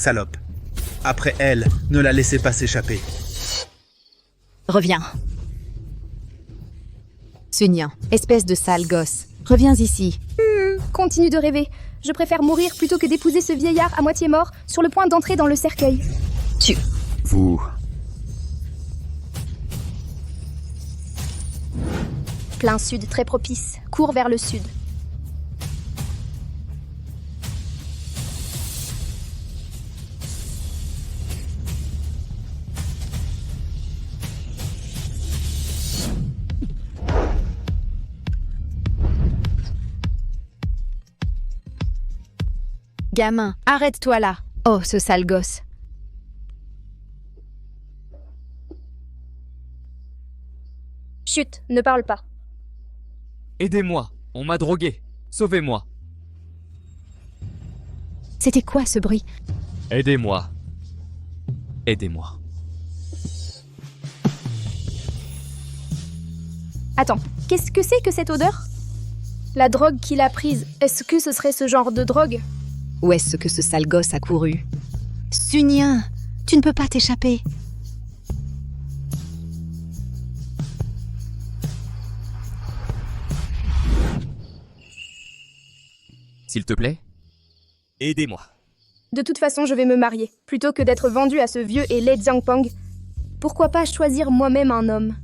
salope. Après elle, ne la laissez pas s'échapper. Reviens. Sunyan, espèce de sale gosse. Reviens ici. Continue de rêver. Je préfère mourir plutôt que d'épouser ce vieillard à moitié mort sur le point d'entrer dans le cercueil. Vous... Plein sud très propice. Cours vers le sud. Gamin, arrête-toi là. Oh, ce sale gosse. Chut, ne parle pas. Aidez-moi, on m'a drogué. Sauvez-moi. C'était quoi ce bruit? Aidez-moi. Aidez-moi. Attends, qu'est-ce que c'est que cette odeur? La drogue qu'il a prise, est-ce que ce serait ce genre de drogue? Où est-ce que ce sale gosse a couru? Sunyan, tu ne peux pas t'échapper. S'il te plaît, aidez-moi. De toute façon, je vais me marier, plutôt que d'être vendu à ce vieux et laid Xiangpang. Pourquoi pas choisir moi-même un homme?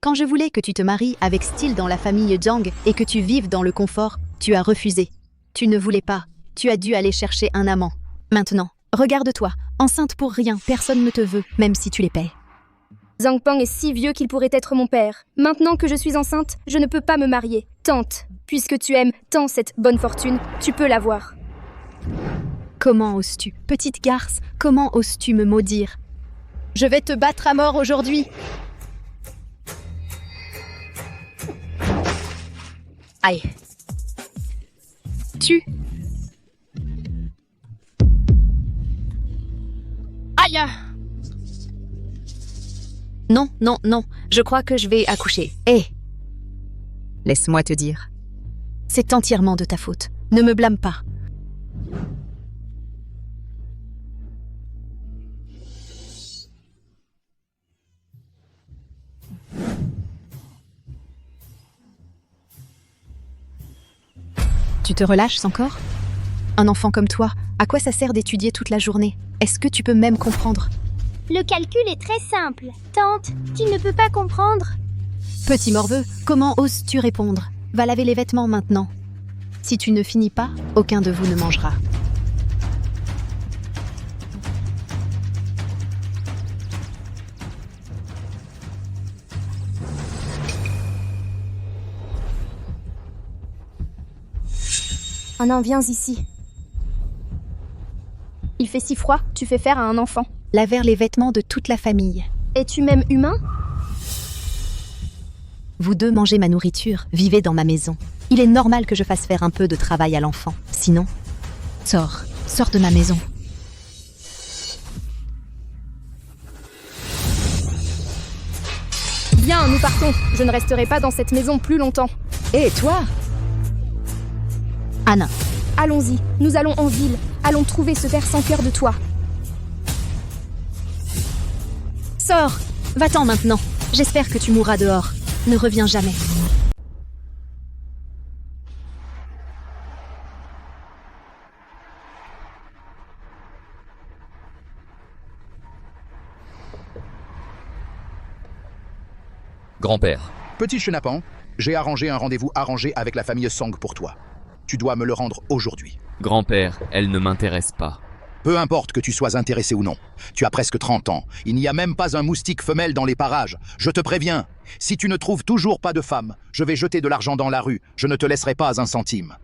Quand je voulais que tu te maries avec style dans la famille Zhang et que tu vives dans le confort, tu as refusé. Tu ne voulais pas. Tu as dû aller chercher un amant. Maintenant, regarde-toi. Enceinte pour rien, personne ne te veut, même si tu les paies. Xiangpang est si vieux qu'il pourrait être mon père. Maintenant que je suis enceinte, je ne peux pas me marier. Tente, puisque tu aimes tant cette bonne fortune, tu peux l'avoir. Comment oses-tu, petite garce, comment oses-tu me maudire? Je vais te battre à mort aujourd'hui. Aïe. Tu. Aïe. Non, non, non. Je crois que je vais accoucher. Hé. Laisse-moi te dire. C'est entièrement de ta faute. Ne me blâme pas. Tu te relâches encore? Un enfant comme toi, à quoi ça sert d'étudier toute la journée? Est-ce que tu peux même comprendre? Le calcul est très simple. Tante, tu ne peux pas comprendre. Petit morveux, comment oses-tu répondre? Va laver les vêtements maintenant. Si tu ne finis pas, aucun de vous ne mangera. Oh non, viens ici. Il fait si froid, tu fais faire à un enfant. Laver les vêtements de toute la famille. Es-tu même humain? Vous deux mangez ma nourriture, vivez dans ma maison. Il est normal que je fasse faire un peu de travail à l'enfant. Sinon, sors de ma maison. Bien, nous partons. Je ne resterai pas dans cette maison plus longtemps. Et toi? Anna. Allons-y, nous allons en ville. Allons trouver ce père sans cœur de toi. Sors! Va-t'en maintenant. J'espère que tu mourras dehors. Ne reviens jamais. Grand-père, Petit chenapan, j'ai arrangé un rendez-vous arrangé avec la famille Sang pour toi. Tu dois me le rendre aujourd'hui. grand-père, elle ne m'intéresse pas. Peu importe que tu sois intéressé ou non. Tu as presque 30 ans. Il n'y a même pas un moustique femelle dans les parages. Je te préviens, si tu ne trouves toujours pas de femme, je vais jeter de l'argent dans la rue. Je ne te laisserai pas un centime.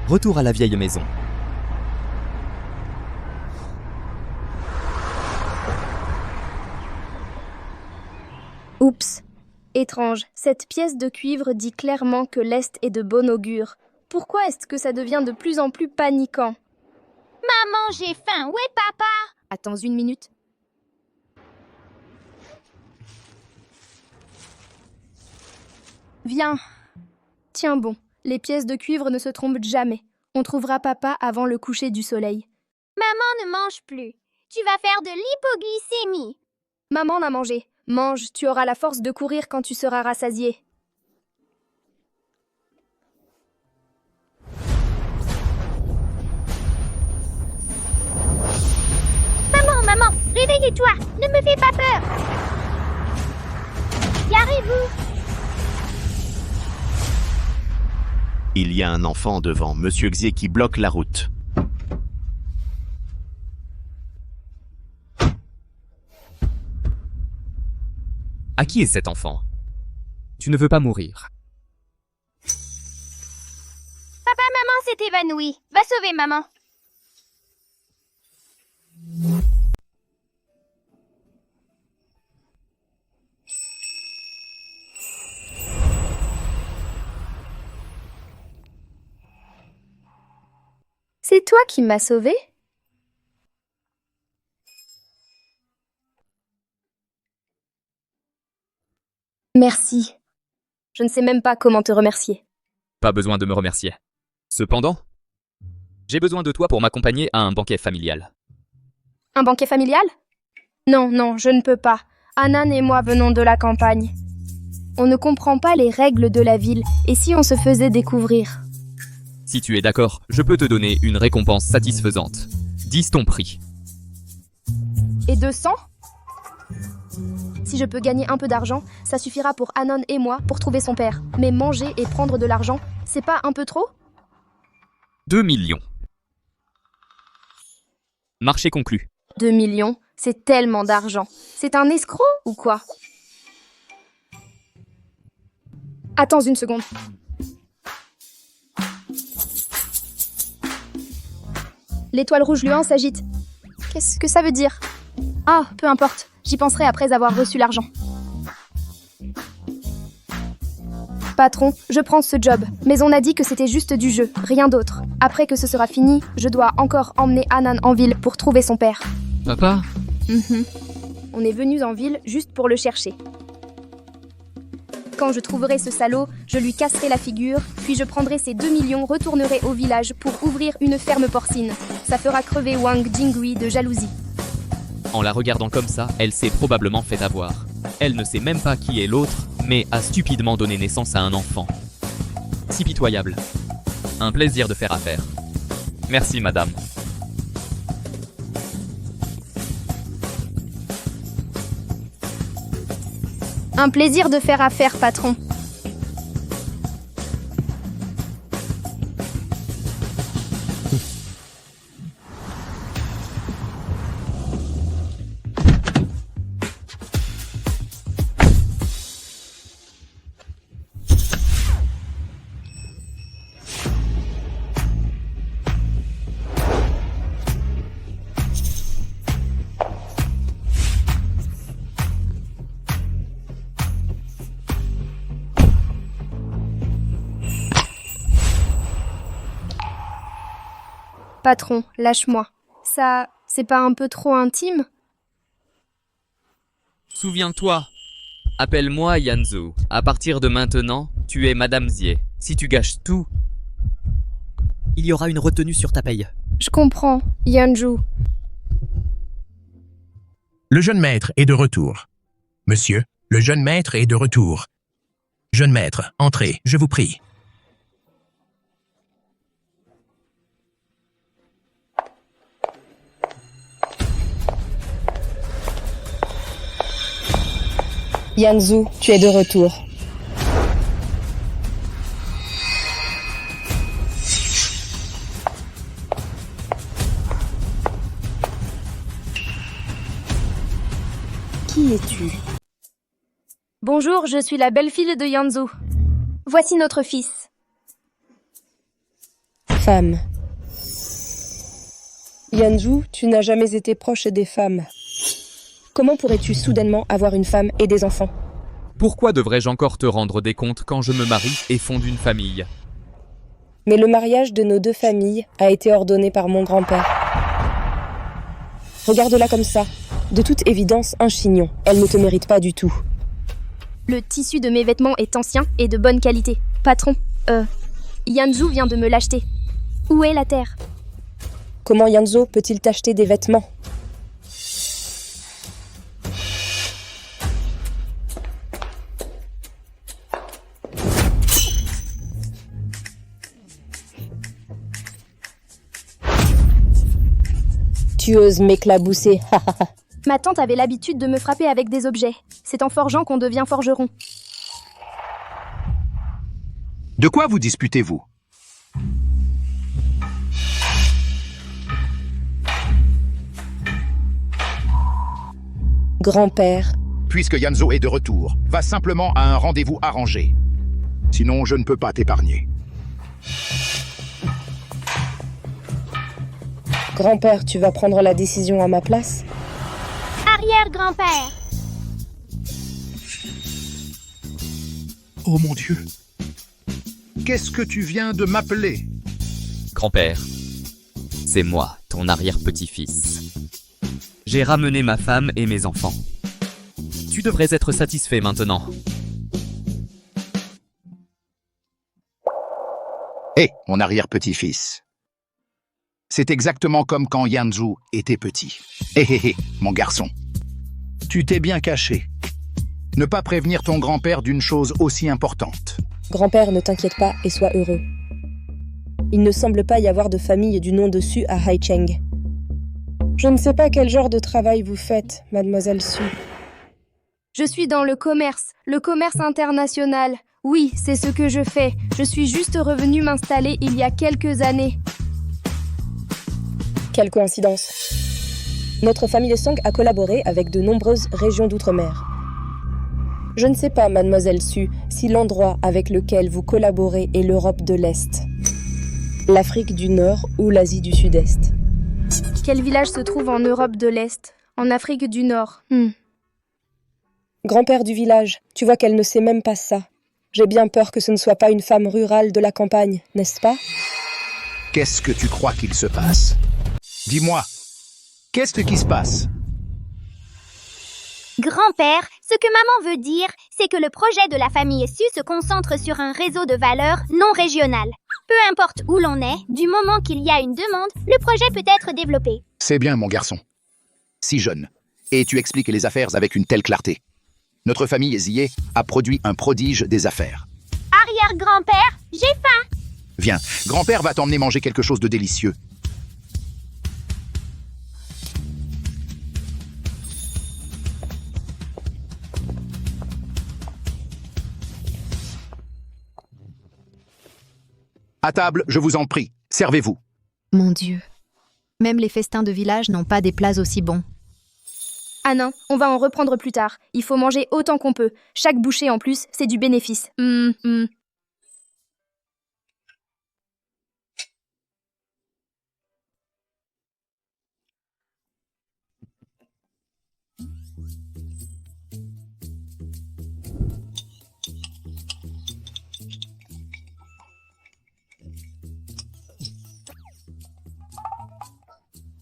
Retour à la vieille maison. Oups. Étrange, cette pièce de cuivre dit clairement que l'Est est de bon augure. Pourquoi est-ce que ça devient de plus en plus paniquant? Maman, j'ai faim. Où est papa? Attends une minute. Viens. Tiens bon, les pièces de cuivre ne se trompent jamais. On trouvera papa avant le coucher du soleil. Maman ne mange plus. Tu vas faire de l'hypoglycémie. Maman n'a mangé. Mange, tu auras la force de courir quand tu seras rassasié. Maman, réveillez-toi. Ne me fais pas peur. Garez-vous. Il y a un enfant devant Monsieur Xier qui bloque la route. À qui est cet enfant? Tu ne veux pas mourir. Papa, maman s'est évanouie. Va sauver maman. C'est toi qui m'as sauvé? Merci. Je ne sais même pas comment te remercier. Pas besoin de me remercier. Cependant, j'ai besoin de toi pour m'accompagner à un banquet familial. Un banquet familial? Non, je ne peux pas. Anan et moi venons de la campagne. On ne comprend pas les règles de la ville, et si on se faisait découvrir? Si tu es d'accord, je peux te donner une récompense satisfaisante. 10 ton prix. Et 200? Si je peux gagner un peu d'argent, ça suffira pour Anon et moi pour trouver son père. Mais manger et prendre de l'argent, c'est pas un peu trop? 2 millions. Marché conclu. 2 millions, c'est tellement d'argent. C'est un escroc ou quoi? Attends une seconde. L'étoile rouge luant s'agite. Qu'est-ce que ça veut dire? Ah, peu importe. J'y penserai après avoir reçu l'argent. Patron, je prends ce job, mais on a dit que c'était juste du jeu, rien d'autre. Après que ce sera fini, je dois encore emmener Anan en ville pour trouver son père. Papa? On est venus en ville juste pour le chercher. Quand je trouverai ce salaud, je lui casserai la figure, puis je prendrai ces 2 millions, retournerai au village pour ouvrir une ferme porcine. Ça fera crever Wang Jingui de jalousie. En la regardant comme ça, elle s'est probablement fait avoir. Elle ne sait même pas qui est l'autre, mais a stupidement donné naissance à un enfant. Si pitoyable. Un plaisir de faire affaire. Merci, madame. Un plaisir de faire affaire, patron. Patron, lâche-moi. Ça, c'est pas un peu trop intime? Souviens-toi. Appelle-moi Yanzhou. À partir de maintenant, tu es Madame Xier. Si tu gâches tout, il y aura une retenue sur ta paye. Je comprends, Yanzhou. Le jeune maître est de retour. Monsieur, le jeune maître est de retour. Jeune maître, entrez, je vous prie. Yanzhou, tu es de retour. Qui es-tu? Bonjour, je suis la belle-fille de Yanzhou. Voici notre fils. Femme. Yanzhou, tu n'as jamais été proche des femmes. Comment pourrais-tu soudainement avoir une femme et des enfants? Pourquoi devrais-je encore te rendre des comptes quand je me marie et fonde une famille? Mais le mariage de nos deux familles a été ordonné par mon grand-père. Regarde-la comme ça. De toute évidence, un chignon. Elle ne te mérite pas du tout. Le tissu de mes vêtements est ancien et de bonne qualité. Patron, Yanzhou vient de me l'acheter. Où est la terre? Comment Yanzo peut-il t'acheter des vêtements? Tu oses m'éclabousser, Ma tante avait l'habitude de me frapper avec des objets. C'est en forgeant qu'on devient forgeron. De quoi vous disputez-vous? Grand-père. Puisque Yanzo est de retour, va simplement à un rendez-vous arrangé. Sinon, je ne peux pas t'épargner. Grand-père, tu vas prendre la décision à ma place? Arrière-grand-père. Oh mon Dieu. Qu'est-ce que tu viens de m'appeler? Grand-père, c'est moi, ton arrière-petit-fils. J'ai ramené ma femme et mes enfants. Tu devrais être satisfait maintenant. Hé, mon arrière-petit-fils. C'est exactement comme quand Yanzhou était petit. Hé, mon garçon. Tu t'es bien caché. Ne pas prévenir ton grand-père d'une chose aussi importante. Grand-père, ne t'inquiète pas et sois heureux. Il ne semble pas y avoir de famille du nom dessus à Haicheng. Je ne sais pas quel genre de travail vous faites, mademoiselle Su. Je suis dans le commerce international. Oui, c'est ce que je fais. Je suis juste revenue m'installer il y a quelques années. Quelle coïncidence. Notre famille Song a collaboré avec de nombreuses régions d'outre-mer. Je ne sais pas, mademoiselle Su, si l'endroit avec lequel vous collaborez est l'Europe de l'Est, l'Afrique du Nord ou l'Asie du Sud-Est. Quel village se trouve en Europe de l'Est? En Afrique du Nord? Grand-père du village, tu vois qu'elle ne sait même pas ça. J'ai bien peur que ce ne soit pas une femme rurale de la campagne, n'est-ce pas? Qu'est-ce que tu crois qu'il se passe? Dis-moi, qu'est-ce qui se passe? Grand-père, ce que maman veut dire, c'est que le projet de la famille Su se concentre sur un réseau de valeurs non régional. Peu importe où l'on est, du moment qu'il y a une demande, le projet peut être développé. C'est bien, mon garçon. Si jeune. Et tu expliques les affaires avec une telle clarté. Notre famille Ziye a produit un prodige des affaires. Arrière-grand-père, j'ai faim. Viens, grand-père va t'emmener manger quelque chose de délicieux. À table, je vous en prie, servez-vous. Mon Dieu. Même les festins de village n'ont pas des plats aussi bons. Ah non, on va en reprendre plus tard. Il faut manger autant qu'on peut. Chaque bouchée en plus, c'est du bénéfice.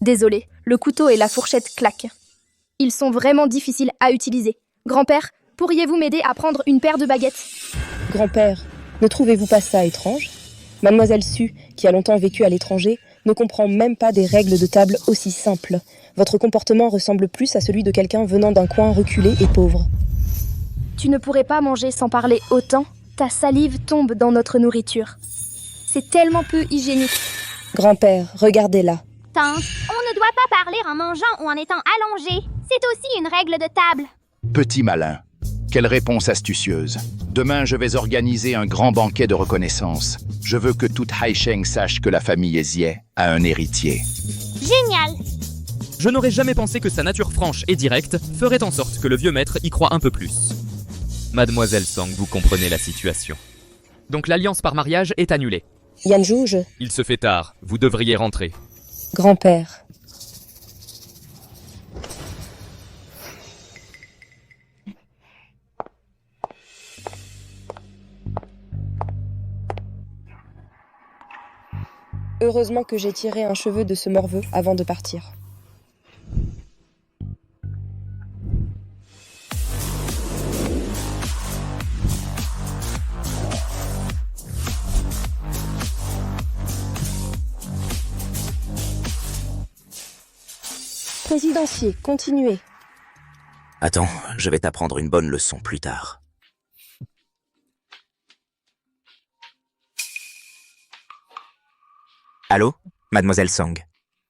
Désolé, le couteau et la fourchette claquent. Ils sont vraiment difficiles à utiliser. Grand-père, pourriez-vous m'aider à prendre une paire de baguettes? Grand-père, ne trouvez-vous pas ça étrange? Mademoiselle Su, qui a longtemps vécu à l'étranger, ne comprend même pas des règles de table aussi simples. Votre comportement ressemble plus à celui de quelqu'un venant d'un coin reculé et pauvre. Tu ne pourrais pas manger sans parler autant? Ta salive tombe dans notre nourriture. C'est tellement peu hygiénique. Grand-père, regardez-la. Tante, on ne doit pas parler en mangeant ou en étant allongé. C'est aussi une règle de table. Petit malin. Quelle réponse astucieuse. Demain, je vais organiser un grand banquet de reconnaissance. Je veux que toute Haicheng sache que la famille Ziye a un héritier. Génial. Je n'aurais jamais pensé que sa nature franche et directe ferait en sorte que le vieux maître y croit un peu plus. Mademoiselle Song, vous comprenez la situation. Donc l'alliance par mariage est annulée. Yanzhou, Il se fait tard, vous devriez rentrer. Grand-père. Heureusement que j'ai tiré un cheveu de ce morveux avant de partir. Présidencier, continuez. Attends, je vais t'apprendre une bonne leçon plus tard. Allô, mademoiselle Song?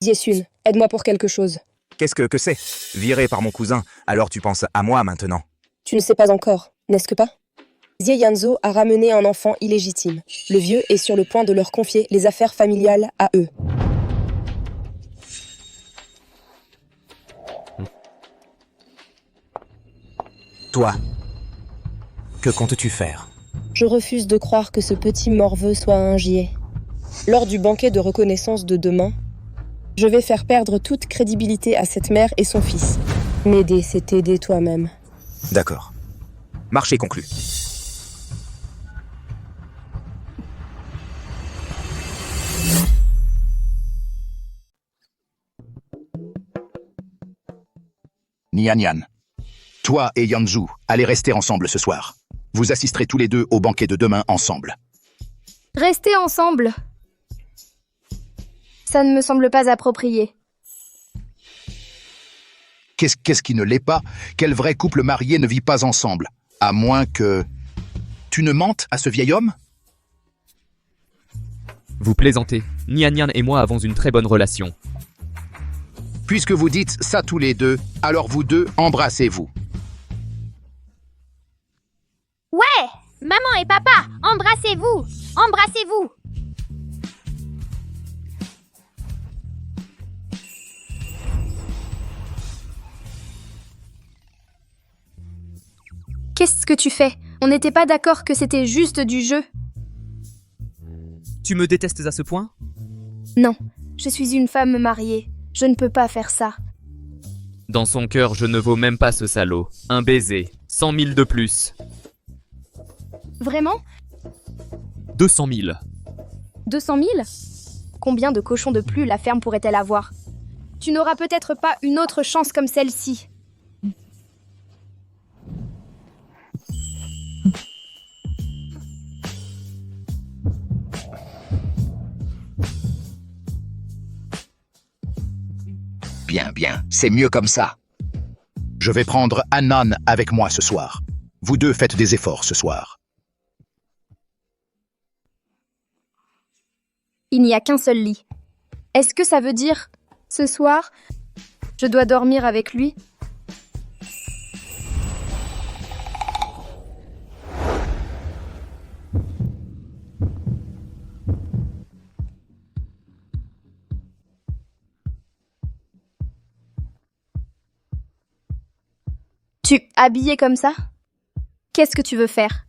Yesun, aide-moi pour quelque chose. Qu'est-ce que c'est? Viré par mon cousin, alors tu penses à moi maintenant? Tu ne sais pas encore, n'est-ce que pas? Xie Yanzhou a ramené un enfant illégitime. Le vieux est sur le point de leur confier les affaires familiales à eux. Toi, que comptes-tu faire? Je refuse de croire que ce petit morveux soit un giet. Lors du banquet de reconnaissance de demain, je vais faire perdre toute crédibilité à cette mère et son fils. M'aider, c'est aider toi-même. D'accord. Marché conclu. Nian Nian. Toi et Yanzhou, allez rester ensemble ce soir. Vous assisterez tous les deux au banquet de demain ensemble. Restez ensemble. Ça ne me semble pas approprié. Qu'est-ce qui ne l'est pas? Quel vrai couple marié ne vit pas ensemble? À moins que... Tu ne mentes à ce vieil homme? Vous plaisantez. Nian Nian et moi avons une très bonne relation. Puisque vous dites ça tous les deux, alors vous deux, embrassez-vous. Ouais, maman et papa, embrassez-vous. Embrassez-vous. Qu'est-ce que tu fais? On n'était pas d'accord que c'était juste du jeu. Tu me détestes à ce point? Non, je suis une femme mariée. Je ne peux pas faire ça. Dans son cœur, je ne vaux même pas ce salaud. Un baiser. 100 000 de plus. Vraiment? 200 000. 200 000? Combien de cochons de plus la ferme pourrait-elle avoir? Tu n'auras peut-être pas une autre chance comme celle-ci. Bien, c'est mieux comme ça. Je vais prendre Anan avec moi ce soir. Vous deux faites des efforts ce soir. Il n'y a qu'un seul lit. Est-ce que ça veut dire, ce soir, je dois dormir avec lui? Tu habillé comme ça? Qu'est-ce que tu veux faire?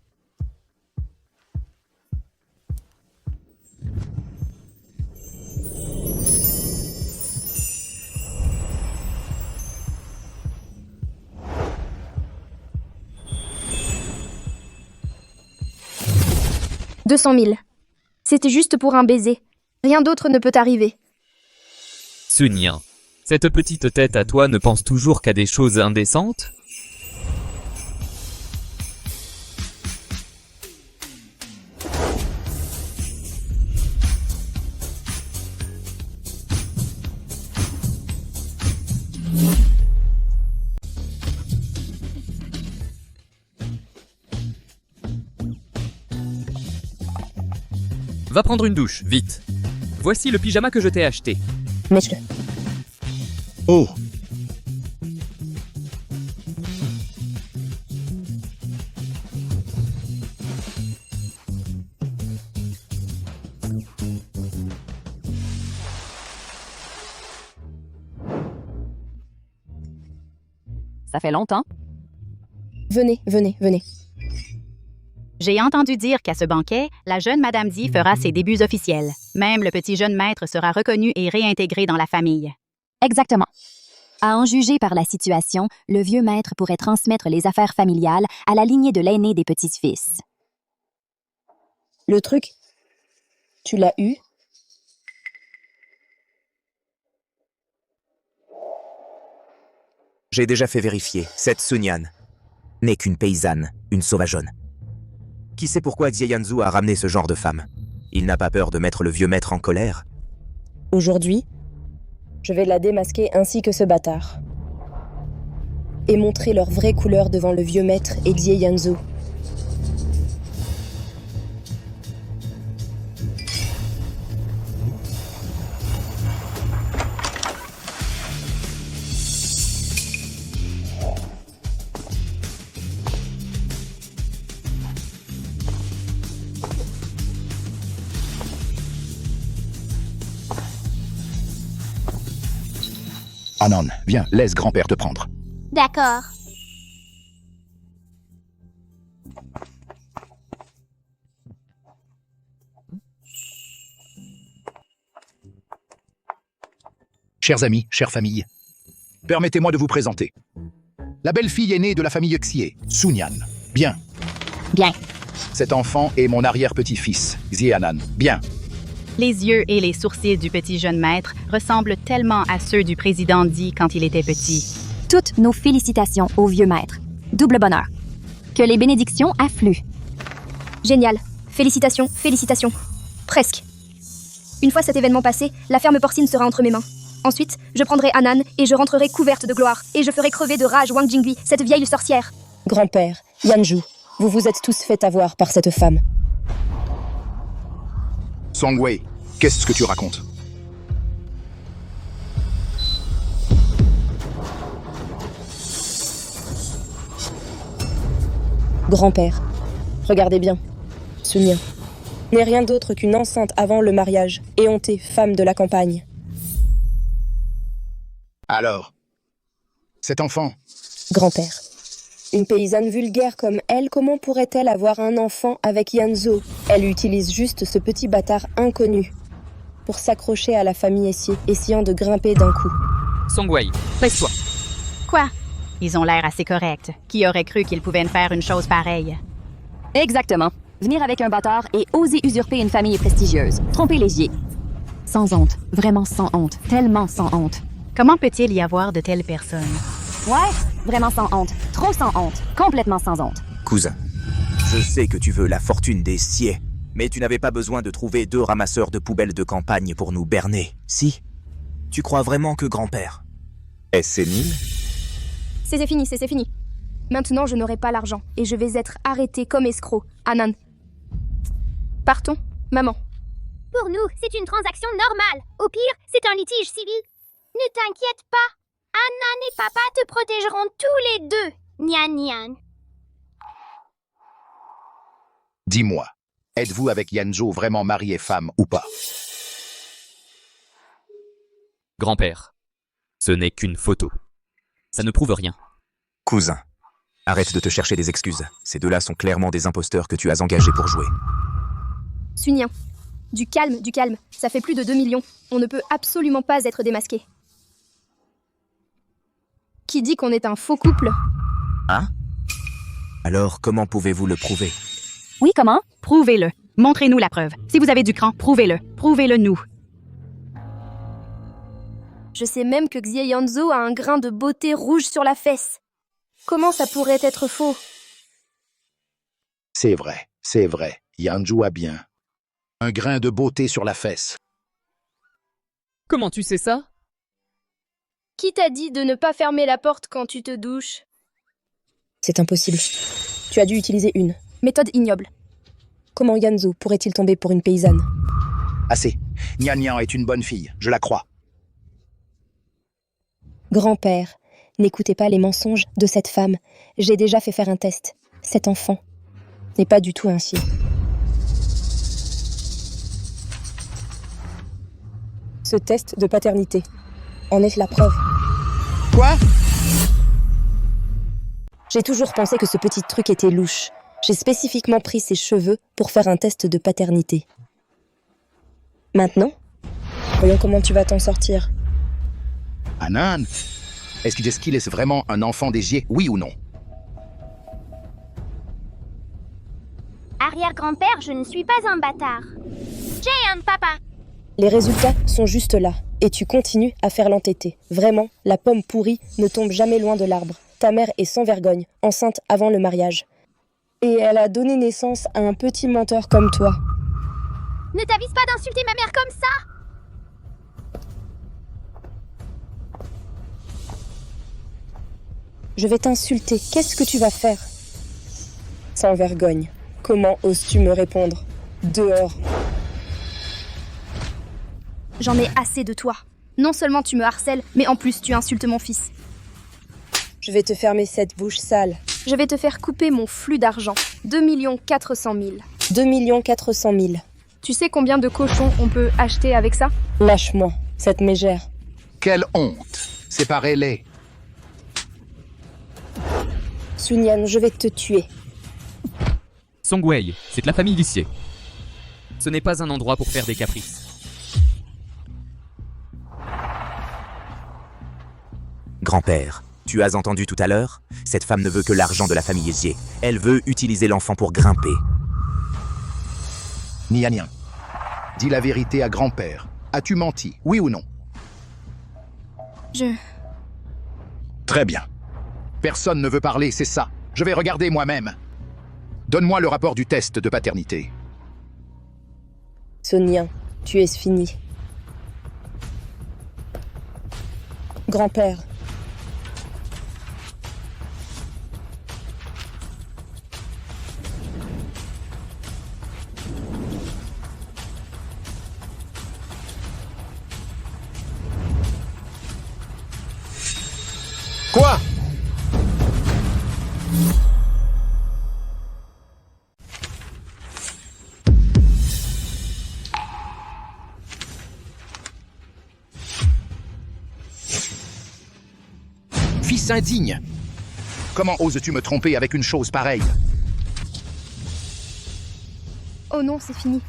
« 200 000. C'était juste pour un baiser. Rien d'autre ne peut arriver. » Sun Yan, cette petite tête à toi ne pense toujours qu'à des choses indécentes? Va prendre une douche, vite. Voici le pyjama que je t'ai acheté. Mets-le. Oh! Ça fait longtemps. Venez. J'ai entendu dire qu'à ce banquet, la jeune Madame Di fera ses débuts officiels. Même le petit jeune maître sera reconnu et réintégré dans la famille. Exactement. À en juger par la situation, le vieux maître pourrait transmettre les affaires familiales à la lignée de l'aîné des petits-fils. Le truc, tu l'as eu? J'ai déjà fait vérifier. Cette Sunyan n'est qu'une paysanne, une sauvageonne. Qui sait pourquoi Xie Yanzhou a ramené ce genre de femme? Il n'a pas peur de mettre le vieux maître en colère? Aujourd'hui, je vais la démasquer ainsi que ce bâtard. Et montrer leur vraie couleur devant le vieux maître et Xie Yanzhou. Anan, viens, laisse grand-père te prendre. D'accord. Chers amis, chère famille, permettez-moi de vous présenter. La belle-fille aînée de la famille Xie, Sunyan. Bien. Bien. Cet enfant est mon arrière-petit-fils, Xianan. Bien. Les yeux et les sourcils du petit jeune maître ressemblent tellement à ceux du président Di quand il était petit. Toutes nos félicitations au vieux maître. Double bonheur. Que les bénédictions affluent. Génial. Félicitations, félicitations. Presque. Une fois cet événement passé, la ferme porcine sera entre mes mains. Ensuite, je prendrai Anan et je rentrerai couverte de gloire. Et je ferai crever de rage Wang Jingli, cette vieille sorcière. Grand-père, Yanzhou, vous vous êtes tous fait avoir par cette femme. Songwei, qu'est-ce que tu racontes? Grand-père, regardez bien. Sunyan n'est rien d'autre qu'une enceinte avant le mariage, éhontée femme de la campagne. Alors, cet enfant? Grand-père, une paysanne vulgaire comme elle, comment pourrait-elle avoir un enfant avec Yanzhou? Elle utilise juste ce petit bâtard inconnu pour s'accrocher à la famille Essier, essayant de grimper d'un coup. Songwei, laisse-toi. Quoi? Ils ont l'air assez corrects. Qui aurait cru qu'ils pouvaient faire une chose pareille? Exactement. Venir avec un bâtard et oser usurper une famille prestigieuse. Tromper les yeux. Sans honte. Vraiment sans honte. Tellement sans honte. Comment peut-il y avoir de telles personnes? Ouais, vraiment sans honte. Trop sans honte. Complètement sans honte. Cousin, je sais que tu veux la fortune des Sié, mais tu n'avais pas besoin de trouver 2 ramasseurs de poubelles de campagne pour nous berner, si? Tu crois vraiment que grand-père est sénile? C'est fini, c'est fini. Maintenant, je n'aurai pas l'argent et je vais être arrêtée comme escroc. Anan. Partons, maman. Pour nous, c'est une transaction normale. Au pire, c'est un litige civil. Ne t'inquiète pas. Anan et papa te protégeront tous les deux. Nyan Nyan. Dis-moi, êtes-vous avec Yanzhou vraiment mari et femme ou pas? Grand-père, ce n'est qu'une photo. Ça ne prouve rien. Cousin, arrête de te chercher des excuses. Ces deux-là sont clairement des imposteurs que tu as engagés pour jouer. Sunyan. Du calme, du calme. Ça fait plus de 2 millions. On ne peut absolument pas être démasqué. Qui dit qu'on est un faux couple? Hein? Alors, comment pouvez-vous le prouver? Oui, comment? Prouvez-le. Montrez-nous la preuve. Si vous avez du cran, prouvez-le. Prouvez-le nous. Je sais même que Xie Yanzhou a un grain de beauté rouge sur la fesse. Comment ça pourrait être faux? C'est vrai. Yanzhou a bien un grain de beauté sur la fesse. Comment tu sais ça? Qui t'a dit de ne pas fermer la porte quand tu te douches? C'est impossible. Tu as dû utiliser une. Méthode ignoble. Comment Yanzhou pourrait-il tomber pour une paysanne? Assez. Nyan Nyan est une bonne fille, je la crois. Grand-père, n'écoutez pas les mensonges de cette femme. J'ai déjà fait faire un test. Cet enfant n'est pas du tout ainsi. Ce test de paternité en est la preuve. Quoi? J'ai toujours pensé que ce petit truc était louche. J'ai spécifiquement pris ses cheveux pour faire un test de paternité. Maintenant, voyons comment tu vas t'en sortir. Anan, est-ce qu'il est vraiment un enfant des Gier, oui ou non? Arrière-grand-père, je ne suis pas un bâtard. J'ai un papa. Les résultats sont juste là. Et tu continues à faire l'entêté. Vraiment, la pomme pourrie ne tombe jamais loin de l'arbre. Ta mère est sans vergogne, enceinte avant le mariage. Et elle a donné naissance à un petit menteur comme toi. Ne t'avise pas d'insulter ma mère comme ça! Je vais t'insulter. Qu'est-ce que tu vas faire? Sans vergogne. Comment oses-tu me répondre? Dehors. J'en ai assez de toi. Non seulement tu me harcèles, mais en plus tu insultes mon fils. Je vais te fermer cette bouche sale. Je vais te faire couper mon flux d'argent. 2 400 000. 2 400 000. Tu sais combien de cochons on peut acheter avec ça? Lâche-moi, cette mégère. Quelle honte! Séparez-les. Sun Yan, je vais te tuer. Song Wei, c'est de la famille Lissier. Ce n'est pas un endroit pour faire des caprices. Grand-père, tu as entendu tout à l'heure? Cette femme ne veut que l'argent de la famille Xie. Elle veut utiliser l'enfant pour grimper. Nian, dis la vérité à grand-père. As-tu menti, oui ou non? Très bien. Personne ne veut parler, c'est ça. Je vais regarder moi-même. Donne-moi le rapport du test de paternité. Sun Yan, tu es fini. Grand-père. Quoi? Fils indigne! Comment oses-tu me tromper avec une chose pareille? Oh non, c'est fini.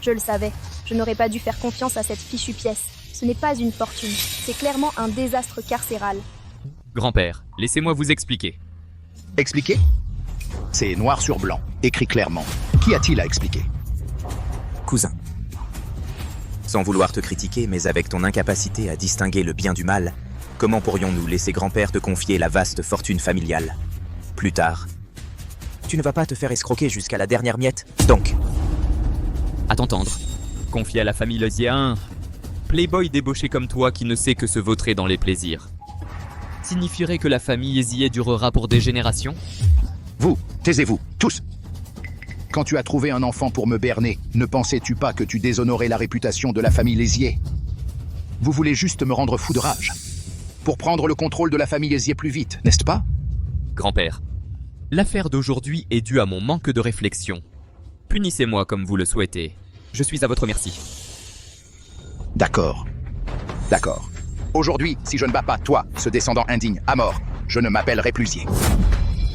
Je le savais. Je n'aurais pas dû faire confiance à cette fichue pièce. Ce n'est pas une fortune. C'est clairement un désastre carcéral. Grand-père, laissez-moi vous expliquer. Expliquer? C'est noir sur blanc, écrit clairement. Qu'y a-t-il à expliquer? Cousin. Sans vouloir te critiquer, mais avec ton incapacité à distinguer le bien du mal, comment pourrions-nous laisser grand-père te confier la vaste fortune familiale? Plus tard, tu ne vas pas te faire escroquer jusqu'à la dernière miette, donc. À t'entendre. Confier à la famille Lezier un playboy débauché comme toi qui ne sait que se vautrer dans les plaisirs signifierait que la famille Ezier durera pour des générations? Vous, taisez-vous, tous! Quand tu as trouvé un enfant pour me berner, ne pensais-tu pas que tu déshonorais la réputation de la famille Lézier? Vous voulez juste me rendre fou de rage. Pour prendre le contrôle de la famille Lézier plus vite, n'est-ce pas? Grand-père, l'affaire d'aujourd'hui est due à mon manque de réflexion. Punissez-moi comme vous le souhaitez. Je suis à votre merci. D'accord. D'accord. Aujourd'hui, si je ne bats pas toi, ce descendant indigne, à mort, je ne m'appellerai plus Zier.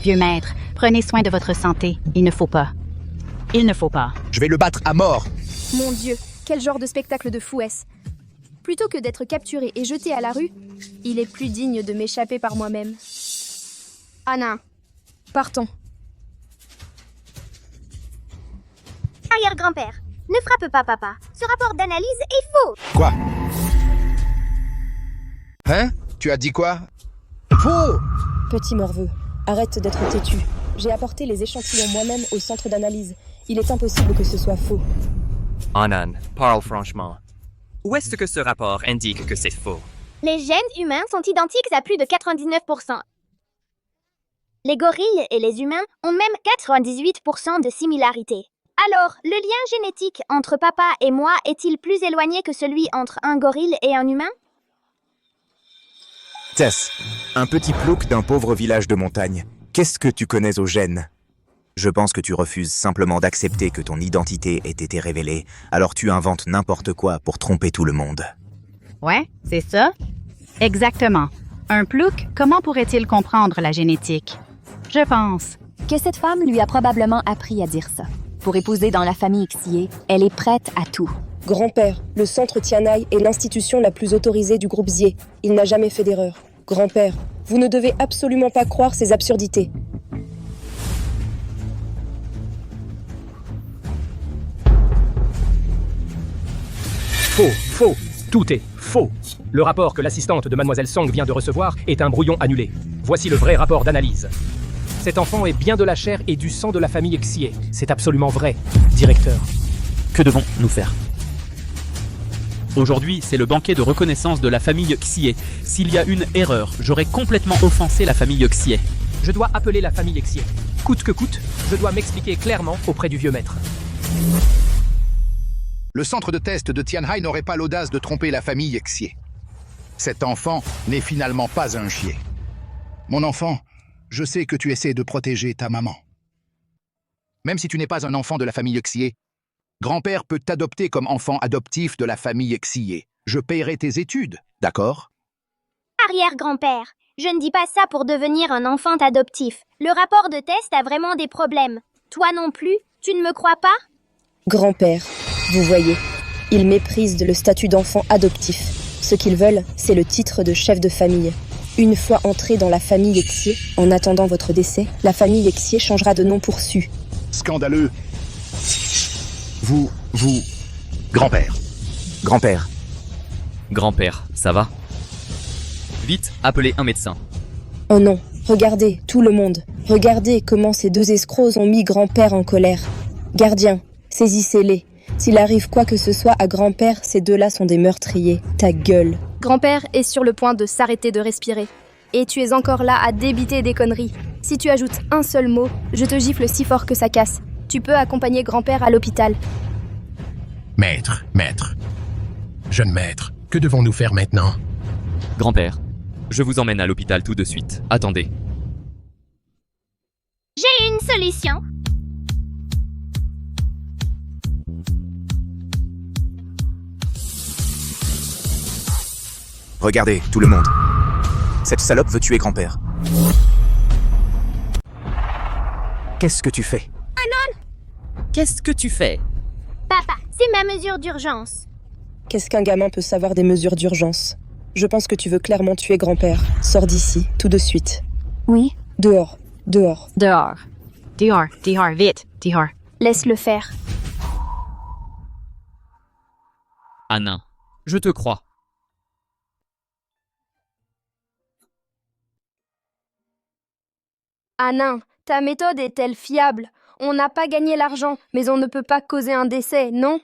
Vieux maître, prenez soin de votre santé. Il ne faut pas. Il ne faut pas. Je vais le battre à mort. Mon Dieu, quel genre de spectacle de fou est-ce? Plutôt que d'être capturé et jeté à la rue, il est plus digne de m'échapper par moi-même. Anna, partons. Arrière-grand-père, ne frappe pas papa. Ce rapport d'analyse est faux. Quoi? Hein? Tu as dit quoi? Faux! Petit morveux, arrête d'être têtu. J'ai apporté les échantillons moi-même au centre d'analyse. Il est impossible que ce soit faux. Anan, parle franchement. Où est-ce que ce rapport indique que c'est faux? Les gènes humains sont identiques à plus de 99%. Les gorilles et les humains ont même 98% de similarité. Alors, le lien génétique entre papa et moi est-il plus éloigné que celui entre un gorille et un humain? Tess, un petit plouc d'un pauvre village de montagne. Qu'est-ce que tu connais aux gènes? Je pense que tu refuses simplement d'accepter que ton identité ait été révélée, alors tu inventes n'importe quoi pour tromper tout le monde. Ouais, c'est ça. Exactement. Un plouc, comment pourrait-il comprendre la génétique? Je pense que cette femme lui a probablement appris à dire ça. Pour épouser dans la famille Xie, elle est prête à tout. Grand-père, le centre Tianai est l'institution la plus autorisée du groupe Xie. Il n'a jamais fait d'erreur. Grand-père, vous ne devez absolument pas croire ces absurdités. Faux, faux, tout est faux. Faux. Le rapport que l'assistante de Mademoiselle Song vient de recevoir est un brouillon annulé. Voici le vrai rapport d'analyse. Cet enfant est bien de la chair et du sang de la famille Xie. C'est absolument vrai, directeur. Que devons-nous faire? Aujourd'hui, c'est le banquet de reconnaissance de la famille Xie. S'il y a une erreur, j'aurais complètement offensé la famille Xie. Je dois appeler la famille Xie. Coûte que coûte, je dois m'expliquer clairement auprès du vieux maître. Le centre de test de Tianhai n'aurait pas l'audace de tromper la famille Xie. Cet enfant n'est finalement pas un chier. Mon enfant, je sais que tu essaies de protéger ta maman. Même si tu n'es pas un enfant de la famille Xie, grand-père peut t'adopter comme enfant adoptif de la famille Xie. Je paierai tes études, d'accord? Arrière-grand-père, je ne dis pas ça pour devenir un enfant adoptif. Le rapport de test a vraiment des problèmes. Toi non plus, tu ne me crois pas? Grand-père, vous voyez, ils méprisent le statut d'enfant adoptif. Ce qu'ils veulent, c'est le titre de chef de famille. Une fois entré dans la famille Xie, en attendant votre décès, la famille Xie changera de nom pour Su. Scandaleux. Vous... Grand-père. Grand-père. Grand-père, ça va? Vite, appelez un médecin. Oh non, regardez, tout le monde. Regardez comment ces deux escrocs ont mis grand-père en colère. Gardien, saisissez-les. S'il arrive quoi que ce soit à grand-père, ces deux-là sont des meurtriers. Ta gueule. Grand-père est sur le point de s'arrêter de respirer. Et tu es encore là à débiter des conneries. Si tu ajoutes un seul mot, je te gifle si fort que ça casse. Tu peux accompagner grand-père à l'hôpital. Maître. Jeune maître, que devons-nous faire maintenant? Grand-père, je vous emmène à l'hôpital tout de suite. Attendez. J'ai une solution. Regardez, tout le monde. Cette salope veut tuer grand-père. Qu'est-ce que tu fais? Qu'est-ce que tu fais? Papa, c'est ma mesure d'urgence. Qu'est-ce qu'un gamin peut savoir des mesures d'urgence? Je pense que tu veux clairement tuer grand-père. Sors d'ici, tout de suite. Oui? Dehors. Dehors, vite, dehors. Laisse-le faire. Anna, je te crois. Anin, ta méthode est-elle fiable? On n'a pas gagné l'argent, mais on ne peut pas causer un décès, non?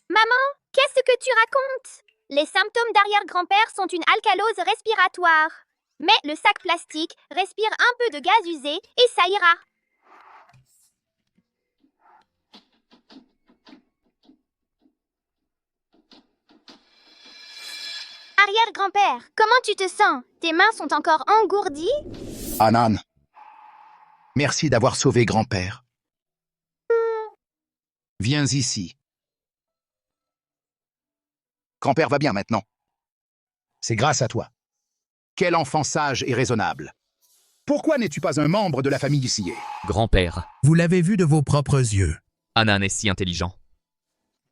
Maman, qu'est-ce que tu racontes? Les symptômes d'arrière-grand-père sont une alcalose respiratoire. Mais le sac plastique respire un peu de gaz usé et ça ira. Arrière-grand-père, comment tu te sens? Tes mains sont encore engourdies? Anan, merci d'avoir sauvé grand-père. Viens ici. Grand-père va bien maintenant. C'est grâce à toi. Quel enfant sage et raisonnable. Pourquoi n'es-tu pas un membre de la famille Xie? Grand-père. Vous l'avez vu de vos propres yeux. Anan est si intelligent.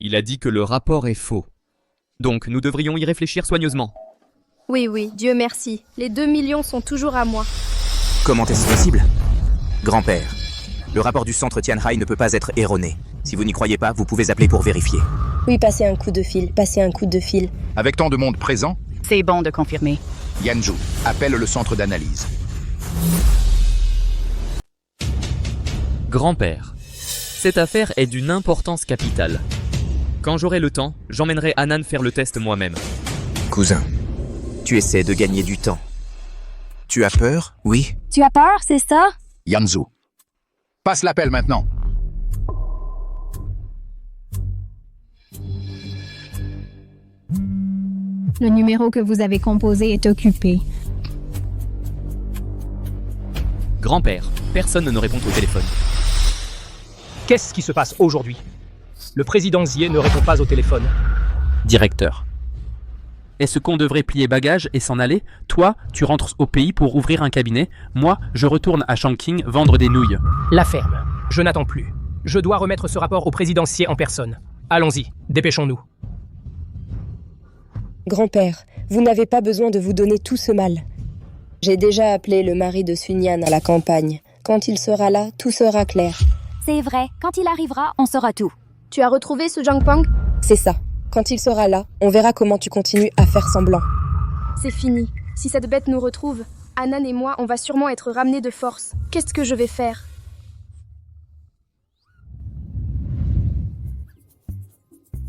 Il a dit que le rapport est faux. Donc nous devrions y réfléchir soigneusement. Oui, Dieu merci. Les 2 millions sont toujours à moi. Comment est-ce possible? Grand-père, le rapport du centre Tianhai ne peut pas être erroné. Si vous n'y croyez pas, vous pouvez appeler pour vérifier. Oui, passez un coup de fil. Avec tant de monde présent, C'est bon de confirmer. Yanju, appelle le centre d'analyse. Grand-père, cette affaire est d'une importance capitale. Quand j'aurai le temps, j'emmènerai Anan faire le test moi-même. Cousin, tu essaies de gagner du temps. Tu as peur, oui? Tu as peur, c'est ça? Yanzu, passe l'appel maintenant. Le numéro que vous avez composé est occupé. Grand-père, personne ne répond au téléphone. Qu'est-ce qui se passe aujourd'hui? Le président Xie ne répond pas au téléphone. Directeur. Est-ce qu'on devrait plier bagages et s'en aller? Toi, tu rentres au pays pour ouvrir un cabinet. Moi, je retourne à Chongqing vendre des nouilles. La ferme. Je n'attends plus. Je dois remettre ce rapport au président Xie en personne. Allons-y, dépêchons-nous. Grand-père, vous n'avez pas besoin de vous donner tout ce mal. J'ai déjà appelé le mari de Sunyan à la campagne. Quand il sera là, tout sera clair. C'est vrai, quand il arrivera, on saura tout. Tu as retrouvé ce Zhang Peng? C'est ça. Quand il sera là, on verra comment tu continues à faire semblant. C'est fini. Si cette bête nous retrouve, Anan et moi, on va sûrement être ramenés de force. Qu'est-ce que je vais faire?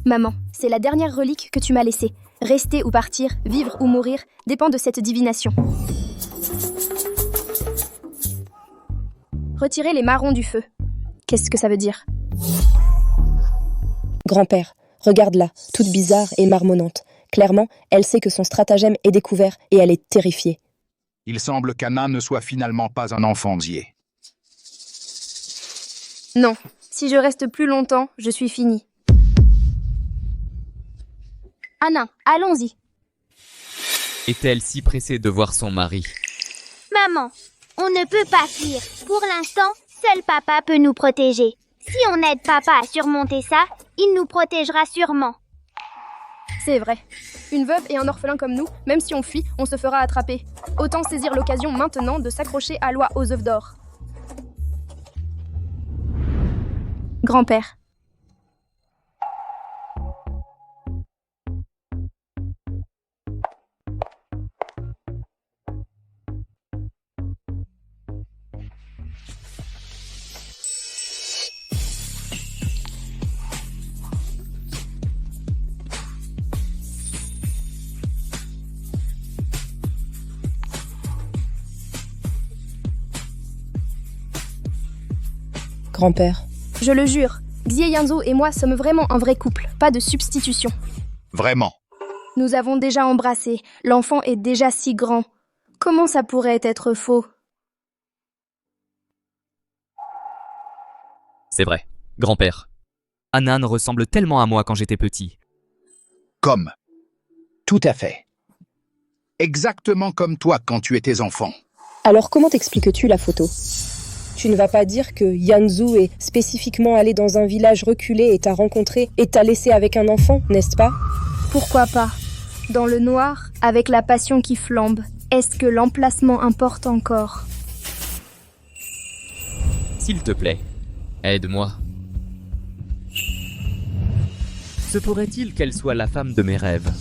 Maman, c'est la dernière relique que tu m'as laissée. Rester ou partir, vivre ou mourir, dépend de cette divination. Retirer les marrons du feu. Qu'est-ce que ça veut dire? Grand-père, regarde-la, toute bizarre et marmonnante. Clairement, elle sait que son stratagème est découvert et elle est terrifiée. Il semble qu'Anna ne soit finalement pas un enfant Xié. Non, si je reste plus longtemps, je suis finie. Anna, allons-y. Est-elle si pressée de voir son mari? Maman, on ne peut pas fuir. Pour l'instant, seul papa peut nous protéger. Si on aide papa à surmonter ça, il nous protégera sûrement. C'est vrai. Une veuve et un orphelin comme nous, même si on fuit, on se fera attraper. Autant saisir l'occasion maintenant de s'accrocher à Loi aux œufs d'or. Grand-père. Grand-père. Je le jure, Xie Yanzhou et moi sommes vraiment un vrai couple, pas de substitution. Vraiment. Nous avons déjà embrassé, l'enfant est déjà si grand. Comment ça pourrait être faux? C'est vrai, grand-père. Anan ressemble tellement à moi quand j'étais petit. Comme. Tout à fait. Exactement comme toi quand tu étais enfant. Alors comment t'expliques-tu la photo? Tu ne vas pas dire que Yanzhou est spécifiquement allé dans un village reculé et t'a rencontré et t'a laissé avec un enfant, n'est-ce pas? Pourquoi pas? Dans le noir, avec la passion qui flambe, est-ce que l'emplacement importe encore? S'il te plaît, aide-moi. Se pourrait-il qu'elle soit la femme de mes rêves?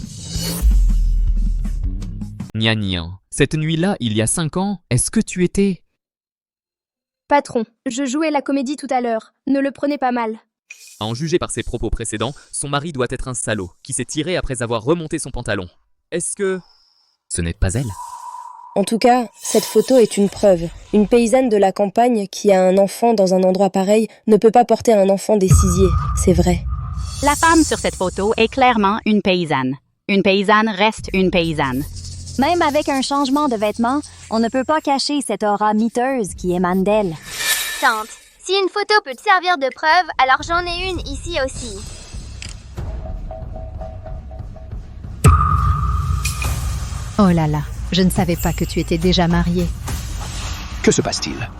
Nia Nia, cette nuit-là, il y a 5 ans, est-ce que tu étais... Patron, je jouais la comédie tout à l'heure, ne le prenez pas mal. À en juger par ses propos précédents, son mari doit être un salaud, qui s'est tiré après avoir remonté son pantalon. Est-ce que... ce n'est pas elle? En tout cas, cette photo est une preuve. Une paysanne de la campagne qui a un enfant dans un endroit pareil ne peut pas porter un enfant des Ciziers, c'est vrai. La femme sur cette photo est clairement une paysanne. Une paysanne reste une paysanne. Même avec un changement de vêtements, on ne peut pas cacher cette aura miteuse qui émane d'elle. Tante, si une photo peut te servir de preuve, alors j'en ai une ici aussi. Oh là là, je ne savais pas que tu étais déjà mariée. Que se passe-t-il?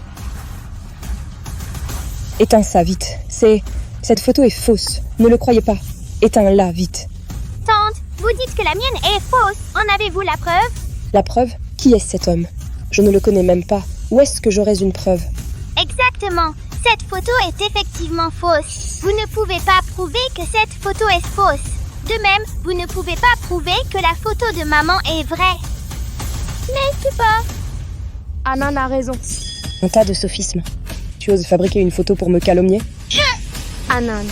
Éteins ça, vite. Cette photo est fausse. Ne le croyez pas. Éteins-la, vite. Tante, vous dites que la mienne est fausse. En avez-vous la preuve? La preuve? Qui est cet homme? Je ne le connais même pas. Où est-ce que j'aurais une preuve? Exactement. Cette photo est effectivement fausse. Vous ne pouvez pas prouver que cette photo est fausse. De même, vous ne pouvez pas prouver que la photo de maman est vraie. N'est-ce pas? Anan a raison. Un tas de sophismes. Tu oses fabriquer une photo pour me calomnier? Anan.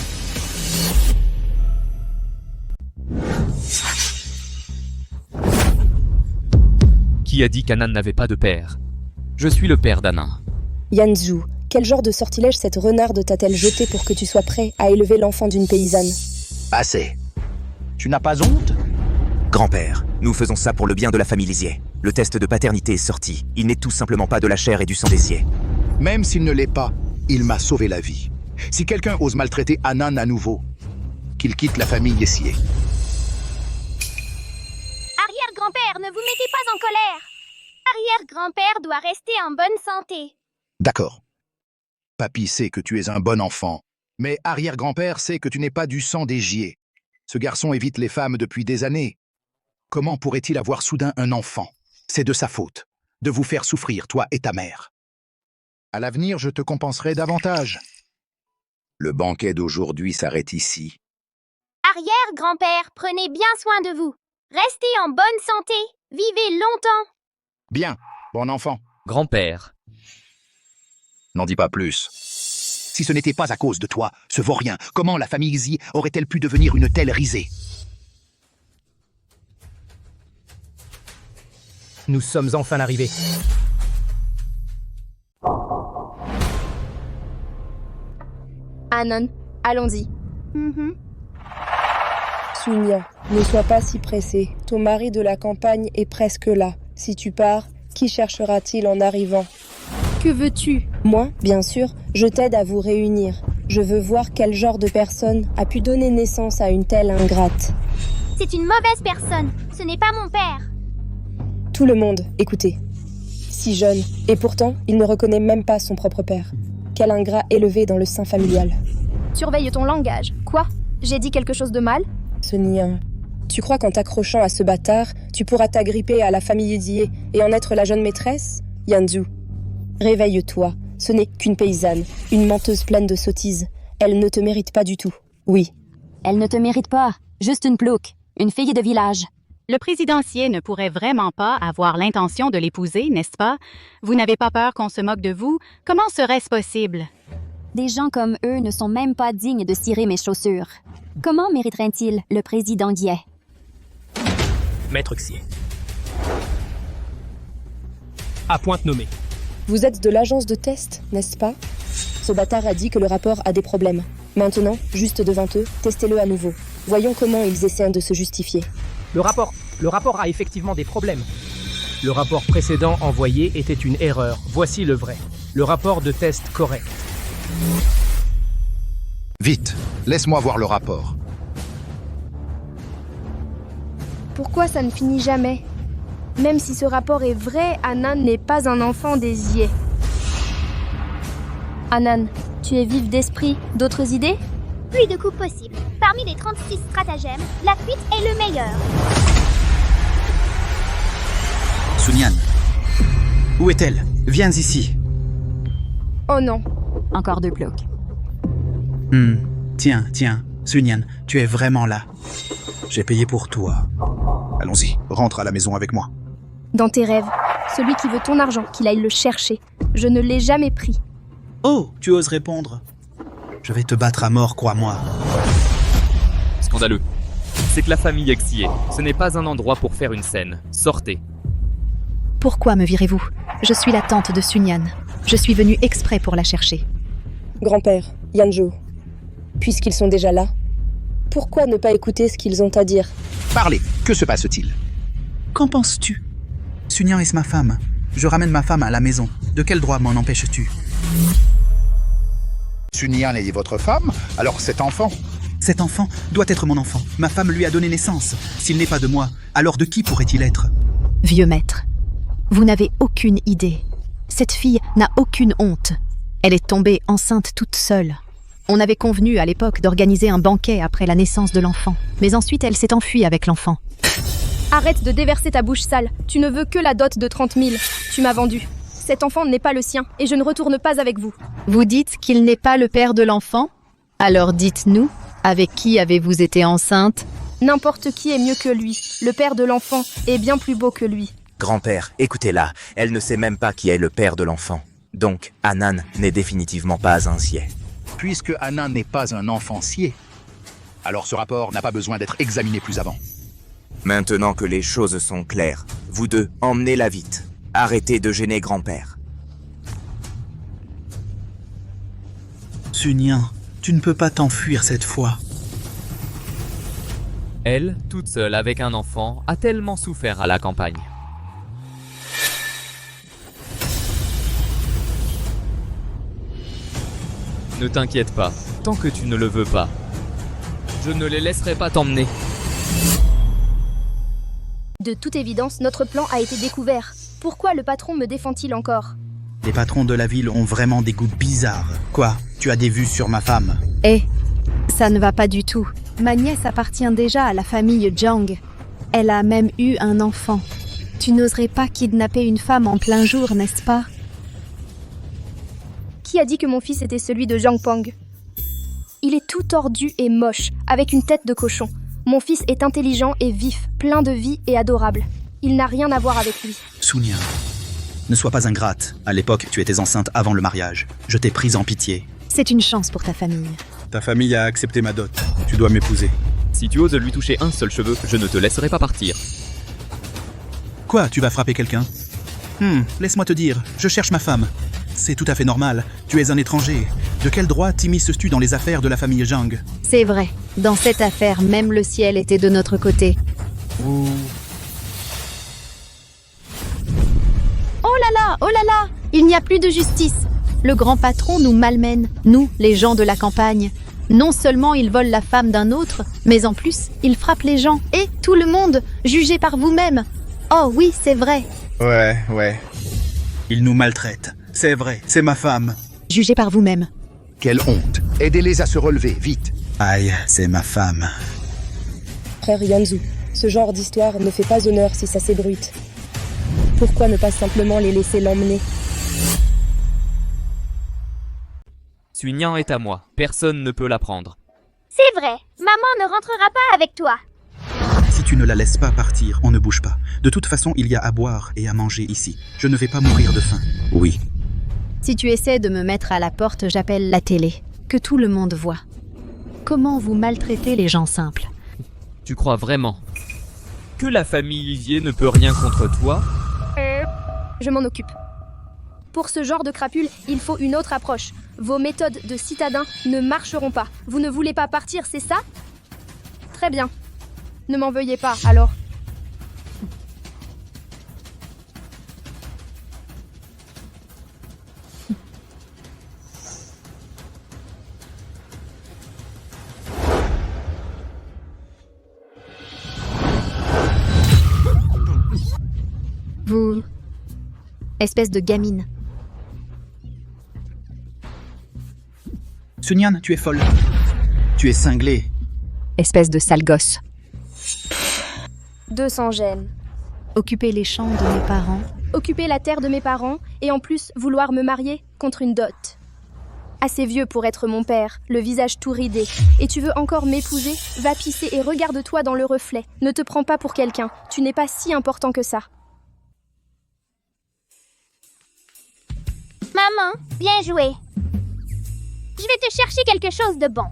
Qui a dit qu'Anan n'avait pas de père? Je suis le père d'Anan. Yanzhou, quel genre de sortilège cette renarde t'a-t-elle jeté pour que tu sois prêt à élever l'enfant d'une paysanne? Assez. Tu n'as pas honte? Grand-père, nous faisons ça pour le bien de la famille Xié. Le test de paternité est sorti. Il n'est tout simplement pas de la chair et du sang des Xié. Même s'il ne l'est pas, il m'a sauvé la vie. Si quelqu'un ose maltraiter Anan à nouveau, qu'il quitte la famille Xié. Arrière-grand-père, ne vous mettez pas en colère. Arrière-grand-père doit rester en bonne santé. D'accord. Papy sait que tu es un bon enfant, mais arrière-grand-père sait que tu n'es pas du sang des Gier. Ce garçon évite les femmes depuis des années. Comment pourrait-il avoir soudain un enfant? C'est de sa faute, de vous faire souffrir, toi et ta mère. À l'avenir, je te compenserai davantage. Le banquet d'aujourd'hui s'arrête ici. Arrière-grand-père, prenez bien soin de vous. Restez en bonne santé. Vivez longtemps. Bien, bon enfant. Grand-père. N'en dis pas plus. Si ce n'était pas à cause de toi, ce vaurien, comment la famille Xie aurait-elle pu devenir une telle risée? Nous sommes enfin arrivés. Anan, allons-y. Sunia, ne sois pas si pressé. Ton mari de la campagne est presque là. Si tu pars, qui cherchera-t-il en arrivant? Que veux-tu? Moi, bien sûr, je t'aide à vous réunir. Je veux voir quel genre de personne a pu donner naissance à une telle ingrate. C'est une mauvaise personne. Ce n'est pas mon père. Tout le monde, écoutez. Si jeune, et pourtant, il ne reconnaît même pas son propre père. Quel ingrat élevé dans le sein familial. Surveille ton langage. Quoi? J'ai dit quelque chose de mal? Sonia, tu crois qu'en t'accrochant à ce bâtard, tu pourras t'agripper à la famille Zie et en être la jeune maîtresse? Yanzu, réveille-toi. Ce n'est qu'une paysanne, une menteuse pleine de sottises. Elle ne te mérite pas du tout. Oui. Elle ne te mérite pas. Juste une plouque. Une fille de village. Le présidencier ne pourrait vraiment pas avoir l'intention de l'épouser, n'est-ce pas? Vous n'avez pas peur qu'on se moque de vous? Comment serait-ce possible? Des gens comme eux ne sont même pas dignes de cirer mes chaussures. Comment mériteraient-ils le président Guillet? Maître Xie. À pointe nommée. Vous êtes de l'agence de test, n'est-ce pas? Ce bâtard a dit que le rapport a des problèmes. Maintenant, juste devant eux, testez-le à nouveau. Voyons comment ils essaient de se justifier. Le rapport a effectivement des problèmes. Le rapport précédent envoyé était une erreur. Voici le vrai. Le rapport de test correct. Vite, laisse-moi voir le rapport. Pourquoi ça ne finit jamais? Même si ce rapport est vrai, Anan n'est pas un enfant des Zie. Anan, tu es vive d'esprit. D'autres idées? Plus de coups possibles. Parmi les 36 stratagèmes, la fuite est le meilleur. Sunyan, où est-elle? Viens ici. Oh non. Encore 2 ploucs. Tiens, Sunyan, tu es vraiment là. J'ai payé pour toi. Allons-y, rentre à la maison avec moi. Dans tes rêves, celui qui veut ton argent, qu'il aille le chercher. Je ne l'ai jamais pris. Oh, tu oses répondre? Je vais te battre à mort, crois-moi. Scandaleux. C'est que la famille Xie, ce n'est pas un endroit pour faire une scène. Sortez. Pourquoi me virez-vous? Je suis la tante de Sunyan. Je suis venue exprès pour la chercher. Grand-père, Yanzhou, puisqu'ils sont déjà là, pourquoi ne pas écouter ce qu'ils ont à dire? Parlez, que se passe-t-il? Qu'en penses-tu? Sunyan est ma femme. Je ramène ma femme à la maison. De quel droit m'en empêches-tu? Sunyan est votre femme? Alors cet enfant? Cet enfant doit être mon enfant. Ma femme lui a donné naissance. S'il n'est pas de moi, alors de qui pourrait-il être? Vieux maître, vous n'avez aucune idée. Cette fille n'a aucune honte. Elle est tombée enceinte toute seule. On avait convenu à l'époque d'organiser un banquet après la naissance de l'enfant. Mais ensuite, elle s'est enfuie avec l'enfant. Arrête de déverser ta bouche sale. Tu ne veux que la dot de 30 000. Tu m'as vendu. Cet enfant n'est pas le sien et je ne retourne pas avec vous. Vous dites qu'il n'est pas le père de l'enfant? Alors dites-nous, avec qui avez-vous été enceinte? N'importe qui est mieux que lui. Le père de l'enfant est bien plus beau que lui. Grand-père, écoutez-la. Elle ne sait même pas qui est le père de l'enfant. Donc, Anan n'est définitivement pas un Zie. Puisque Anan n'est pas un enfant Zie, alors ce rapport n'a pas besoin d'être examiné plus avant. Maintenant que les choses sont claires, vous deux, emmenez-la vite. Arrêtez de gêner grand-père. Sunyan, tu ne peux pas t'enfuir cette fois. Elle, toute seule avec un enfant, a tellement souffert à la campagne. Ne t'inquiète pas, tant que tu ne le veux pas. Je ne les laisserai pas t'emmener. De toute évidence, notre plan a été découvert. Pourquoi le patron me défend-il encore? Les patrons de la ville ont vraiment des goûts bizarres. Quoi? Tu as des vues sur ma femme? Ça ne va pas du tout. Ma nièce appartient déjà à la famille Jiang. Elle a même eu un enfant. Tu n'oserais pas kidnapper une femme en plein jour, n'est-ce pas? Qui a dit que mon fils était celui de Jiang Peng? Il est tout tordu et moche, avec une tête de cochon. Mon fils est intelligent et vif, plein de vie et adorable. Il n'a rien à voir avec lui. Sonia, ne sois pas ingrate. À l'époque, tu étais enceinte avant le mariage. Je t'ai prise en pitié. C'est une chance pour ta famille. Ta famille a accepté ma dot. Tu dois m'épouser. Si tu oses lui toucher un seul cheveu, je ne te laisserai pas partir. Quoi, tu vas frapper quelqu'un? Laisse-moi te dire, je cherche ma femme. C'est tout à fait normal. Tu es un étranger. De quel droit t'immisces-tu dans les affaires de la famille Zhang? C'est vrai. Dans cette affaire, même le ciel était de notre côté. Ouh. Oh là là, il n'y a plus de justice. Le grand patron nous malmène, nous, les gens de la campagne. Non seulement il vole la femme d'un autre, mais en plus, il frappe les gens et tout le monde, jugez par vous-même. Oh oui, c'est vrai. Ouais. Il nous maltraite. C'est vrai, c'est ma femme. Jugez par vous-même. Quelle honte. Aidez-les à se relever, vite. Aïe, c'est ma femme. Frère Yanzu, ce genre d'histoire ne fait pas honneur si ça s'ébruite. Pourquoi ne pas simplement les laisser l'emmener? Suignan est à moi. Personne ne peut la prendre. C'est vrai, maman ne rentrera pas avec toi. Si tu ne la laisses pas partir, on ne bouge pas. De toute façon, il y a à boire et à manger ici. Je ne vais pas mourir de faim. Oui. Si tu essaies de me mettre à la porte, j'appelle la télé. Que tout le monde voit. Comment vous maltraitez les gens simples? Tu crois vraiment que la famille Ivier ne peut rien contre toi? Je m'en occupe. Pour ce genre de crapule, il faut une autre approche. Vos méthodes de citadins ne marcheront pas. Vous ne voulez pas partir, c'est ça? Très bien. Ne m'en veuillez pas, alors. Vous... Espèce de gamine. Sunyan, tu es folle. Tu es cinglée. Espèce de sale gosse. 200 gemmes. Occuper les champs de mes parents. Occuper la terre de mes parents et en plus vouloir me marier contre une dot. Assez vieux pour être mon père, le visage tout ridé. Et tu veux encore m'épouser? Va pisser et regarde-toi dans le reflet. Ne te prends pas pour quelqu'un. Tu n'es pas si important que ça. Maman, bien joué. Je vais te chercher quelque chose de bon.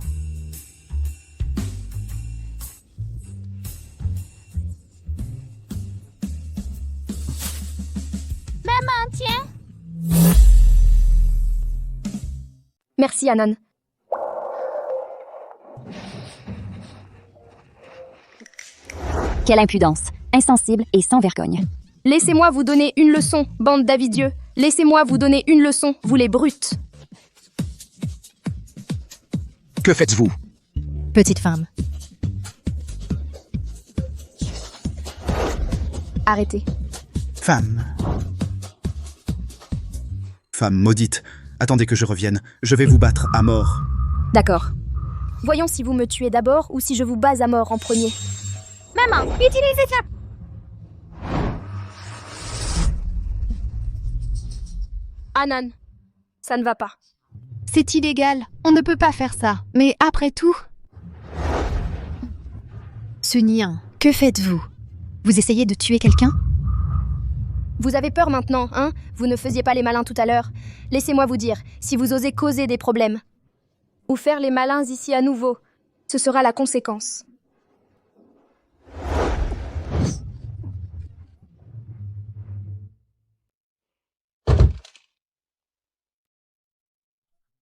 Maman, tiens. Merci, Anan. Quelle impudence, insensible et sans vergogne. Laissez-moi vous donner une leçon, bande d'avidieux. Laissez-moi vous donner une leçon, vous les brutes. Que faites-vous? Petite femme. Arrêtez. Femme. Femme maudite. Attendez que je revienne. Je vais vous battre à mort. D'accord. Voyons si vous me tuez d'abord ou si je vous base à mort en premier. Maman, utilisez ça. Anan, ça ne va pas. C'est illégal. On ne peut pas faire ça. Mais après tout... Sunyan, que faites-vous? Vous essayez de tuer quelqu'un? Vous avez peur maintenant, hein? Vous ne faisiez pas les malins tout à l'heure. Laissez-moi vous dire, si vous osez causer des problèmes, ou faire les malins ici à nouveau, ce sera la conséquence.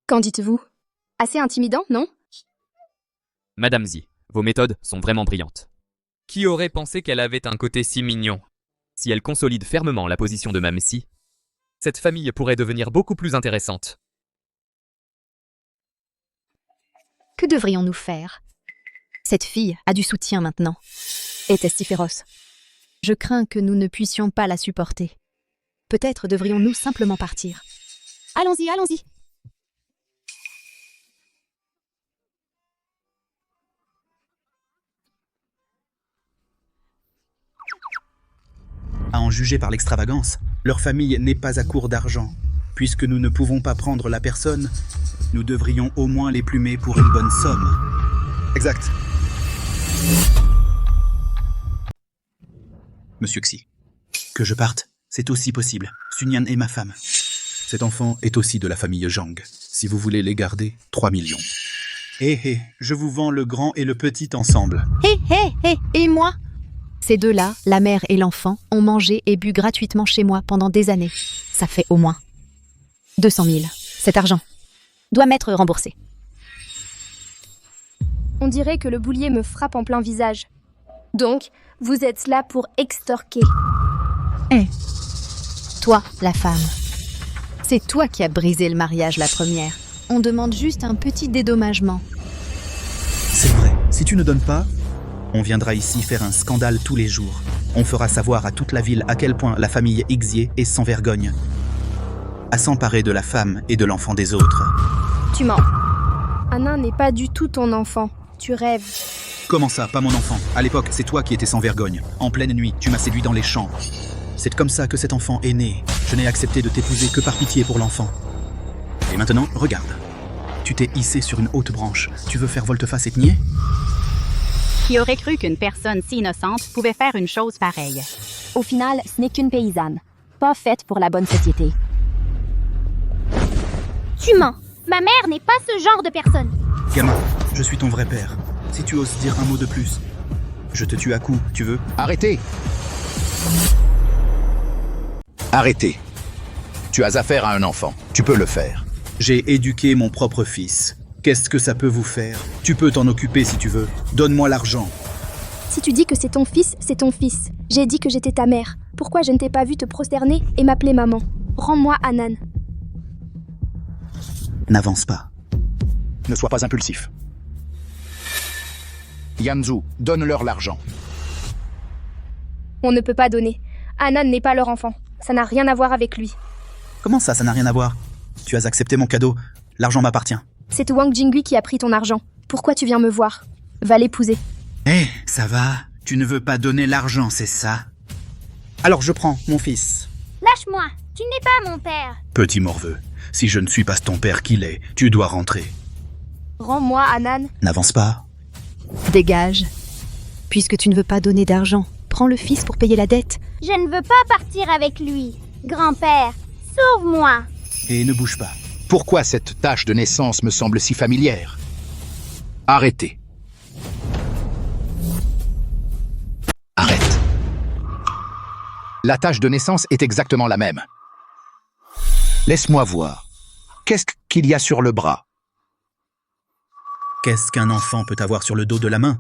Qu'en dites-vous? Assez intimidant, non? Madame Zi, vos méthodes sont vraiment brillantes. Qui aurait pensé qu'elle avait un côté si mignon? Si elle consolide fermement la position de Mamsi, cette famille pourrait devenir beaucoup plus intéressante. Que devrions-nous faire? Cette fille a du soutien maintenant. Était-ce si féroce? Je crains que nous ne puissions pas la supporter. Peut-être devrions-nous simplement partir. Allons-y, allons-y. À en juger par l'extravagance, leur famille n'est pas à court d'argent. Puisque nous ne pouvons pas prendre la personne, nous devrions au moins les plumer pour une bonne somme. Exact. Monsieur Xi, que je parte, c'est aussi possible. Sunyan est ma femme. Cet enfant est aussi de la famille Zhang. Si vous voulez les garder, 3 millions. Hé, je vous vends le grand et le petit ensemble. Hé, et moi? Ces deux-là, la mère et l'enfant, ont mangé et bu gratuitement chez moi pendant des années. Ça fait au moins 200 000. Cet argent doit m'être remboursé. On dirait que le boulier me frappe en plein visage. Donc, vous êtes là pour extorquer. Toi, la femme. C'est toi qui as brisé le mariage la première. On demande juste un petit dédommagement. C'est vrai, si tu ne donnes pas, on viendra ici faire un scandale tous les jours. On fera savoir à toute la ville à quel point la famille Xie est sans vergogne. À s'emparer de la femme et de l'enfant des autres. Tu mens. Anna n'est pas du tout ton enfant. Tu rêves. Comment ça, pas mon enfant? À l'époque, c'est toi qui étais sans vergogne. En pleine nuit, tu m'as séduit dans les champs. C'est comme ça que cet enfant est né. Je n'ai accepté de t'épouser que par pitié pour l'enfant. Et maintenant, regarde. Tu t'es hissé sur une haute branche. Tu veux faire volte-face et te nier? Qui aurait cru qu'une personne si innocente pouvait faire une chose pareille? Au final, ce n'est qu'une paysanne. Pas faite pour la bonne société. Tu mens. Ma mère n'est pas ce genre de personne. Gamin, je suis ton vrai père. Si tu oses dire un mot de plus, je te tue à coups, tu veux? Arrêtez! Arrêtez. Tu as affaire à un enfant. Tu peux le faire. J'ai éduqué mon propre fils. Qu'est-ce que ça peut vous faire? Tu peux t'en occuper si tu veux. Donne-moi l'argent. Si tu dis que c'est ton fils, c'est ton fils. J'ai dit que j'étais ta mère. Pourquoi je ne t'ai pas vu te prosterner et m'appeler maman? Rends-moi Anan. N'avance pas. Ne sois pas impulsif. Yanzhu, donne-leur l'argent. On ne peut pas donner. Anan n'est pas leur enfant. Ça n'a rien à voir avec lui. Comment ça n'a rien à voir? Tu as accepté mon cadeau. L'argent m'appartient. C'est Wang Jingui qui a pris ton argent. Pourquoi tu viens me voir? Va l'épouser. Ça va. Tu ne veux pas donner l'argent, c'est ça? Alors je prends mon fils. Lâche-moi. Tu n'es pas mon père. Petit morveux, si je ne suis pas ton père qu'il est, tu dois rentrer. Rends-moi Anan. N'avance pas. Dégage. Puisque tu ne veux pas donner d'argent, prends le fils pour payer la dette. Je ne veux pas partir avec lui. Grand-père, sauve-moi. Et ne bouge pas. Pourquoi cette tache de naissance me semble si familière? Arrêtez. Arrête. La tache de naissance est exactement la même. Laisse-moi voir. Qu'est-ce qu'il y a sur le bras? Qu'est-ce qu'un enfant peut avoir sur le dos de la main?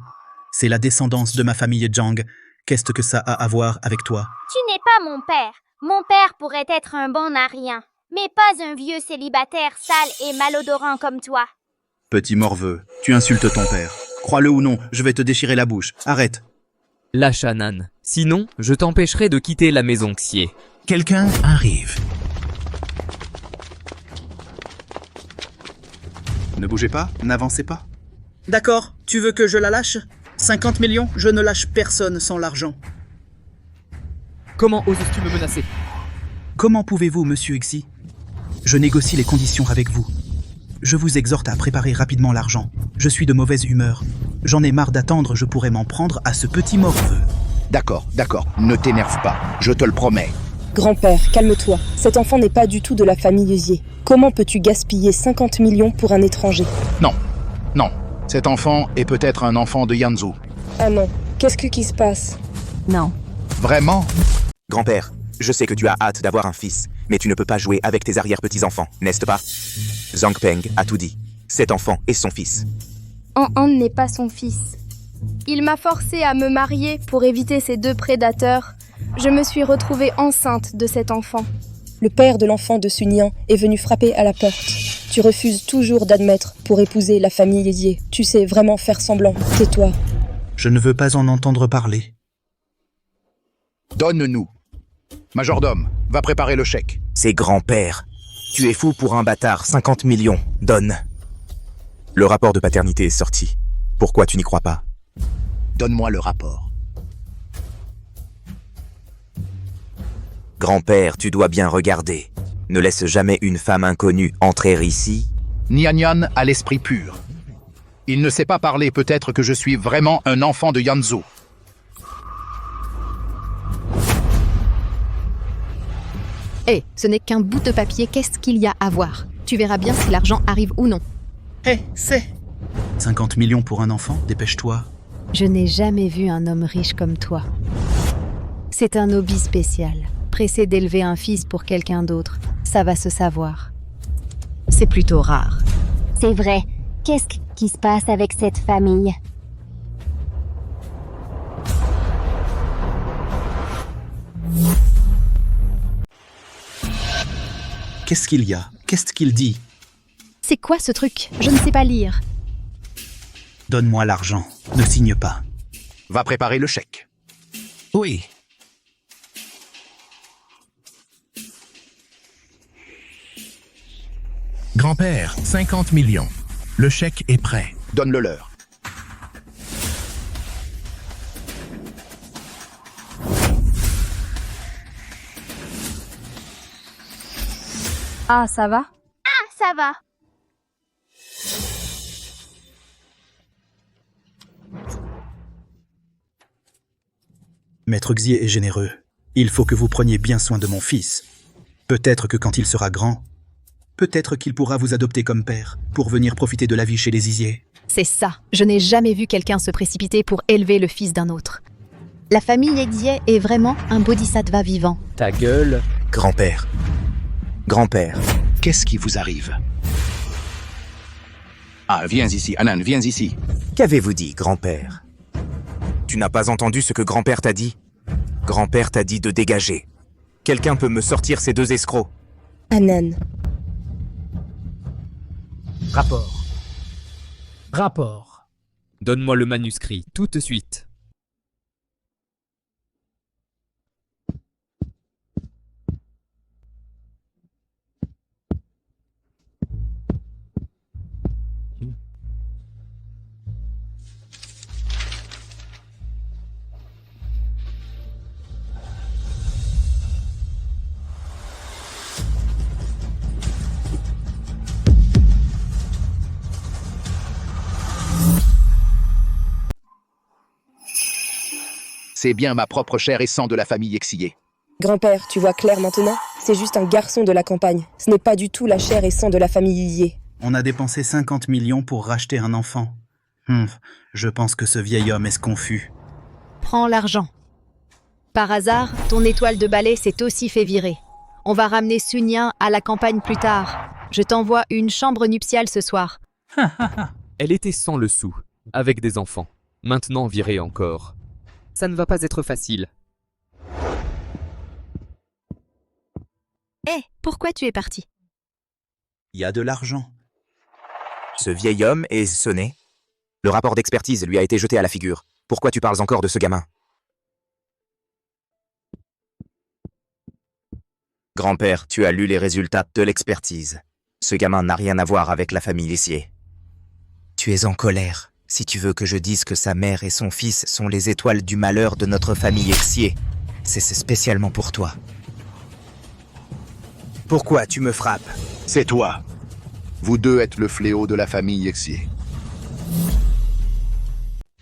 C'est la descendance de ma famille Zhang. Qu'est-ce que ça a à voir avec toi? Tu n'es pas mon père. Mon père pourrait être un bon à rien, mais pas un vieux célibataire sale et malodorant comme toi. Petit morveux, tu insultes ton père. Crois-le ou non, je vais te déchirer la bouche. Arrête. Lâche Anan. Sinon, je t'empêcherai de quitter la maison Xie. Quelqu'un arrive. Ne bougez pas, n'avancez pas. D'accord, tu veux que je la lâche? 50 millions, je ne lâche personne sans l'argent. Comment oses-tu me menacer? Comment pouvez-vous, monsieur Xi? Je négocie les conditions avec vous. Je vous exhorte à préparer rapidement l'argent. Je suis de mauvaise humeur. J'en ai marre d'attendre, je pourrais m'en prendre à ce petit morveux. D'accord, ne t'énerve pas, je te le promets. Grand-père, calme-toi. Cet enfant n'est pas du tout de la famille Xie. Comment peux-tu gaspiller 50 millions pour un étranger? Non. Cet enfant est peut-être un enfant de Yanzhu. Ah non, qu'est-ce qui se passe? Non. Vraiment? Grand-père, je sais que tu as hâte d'avoir un fils, mais tu ne peux pas jouer avec tes arrière-petits-enfants, n'est-ce pas? Zhang Peng a tout dit. Cet enfant est son fils. An n'est pas son fils. Il m'a forcé à me marier pour éviter ces deux prédateurs. Je me suis retrouvée enceinte de cet enfant. Le père de l'enfant de Sunyan est venu frapper à la porte. Tu refuses toujours d'admettre pour épouser la famille Xie. Tu sais vraiment faire semblant. Tais-toi. Je ne veux pas en entendre parler. Donne-nous. Majordome, va préparer le chèque. C'est grand-père. Tu es fou pour un bâtard, 50 millions. Donne. Le rapport de paternité est sorti. Pourquoi tu n'y crois pas? Donne-moi le rapport. Grand-père, tu dois bien regarder. Ne laisse jamais une femme inconnue entrer ici. Nian a l'esprit pur. Il ne sait pas parler, peut-être que je suis vraiment un enfant de Yanzhou. Hé, ce n'est qu'un bout de papier, qu'est-ce qu'il y a à voir? Tu verras bien si l'argent arrive ou non. C'est 50 millions pour un enfant, dépêche-toi. Je n'ai jamais vu un homme riche comme toi. C'est un hobby spécial. Pressé d'élever un fils pour quelqu'un d'autre, ça va se savoir. C'est plutôt rare. C'est vrai. Qu'est-ce qui se passe avec cette famille? Qu'est-ce qu'il y a? Qu'est-ce qu'il dit? C'est quoi ce truc? Je ne sais pas lire. Donne-moi l'argent, ne signe pas. Va préparer le chèque. Oui. Grand-père, 50 millions. Le chèque est prêt. Donne-le leur. Ah, ça va? Ah, ça va. Maître Xier est généreux. Il faut que vous preniez bien soin de mon fils. Peut-être que quand il sera grand, peut-être qu'il pourra vous adopter comme père, pour venir profiter de la vie chez les Xier. C'est ça. Je n'ai jamais vu quelqu'un se précipiter pour élever le fils d'un autre. La famille Xier est vraiment un bodhisattva vivant. Ta gueule. Grand-père. Grand-père. Qu'est-ce qui vous arrive? Ah, viens ici, Anan, viens ici. Qu'avez-vous dit, grand-père? Tu n'as pas entendu ce que grand-père t'a dit? Grand-père t'a dit de dégager. Quelqu'un peut me sortir ces deux escrocs? Anan. Rapport. Donne-moi le manuscrit, tout de suite. C'est bien ma propre chair et sang de la famille Xier. Grand-père, tu vois clair maintenant? C'est juste un garçon de la campagne. Ce n'est pas du tout la chair et sang de la famille Yie. On a dépensé 50 millions pour racheter un enfant. Je pense que ce vieil homme est confus. Prends l'argent. Par hasard, ton étoile de balai s'est aussi fait virer. On va ramener Sunyan à la campagne plus tard. Je t'envoie une chambre nuptiale ce soir. Elle était sans le sou, avec des enfants. Maintenant virée encore. Ça ne va pas être facile. Hé, pourquoi tu es parti? Il y a de l'argent. Ce vieil homme est sonné. Le rapport d'expertise lui a été jeté à la figure. Pourquoi tu parles encore de ce gamin? Grand-père, tu as lu les résultats de l'expertise. Ce gamin n'a rien à voir avec la famille Xier. Tu es en colère. Si tu veux que je dise que sa mère et son fils sont les étoiles du malheur de notre famille Xier, c'est spécialement pour toi. Pourquoi tu me frappes? C'est toi. Vous deux êtes le fléau de la famille Xier.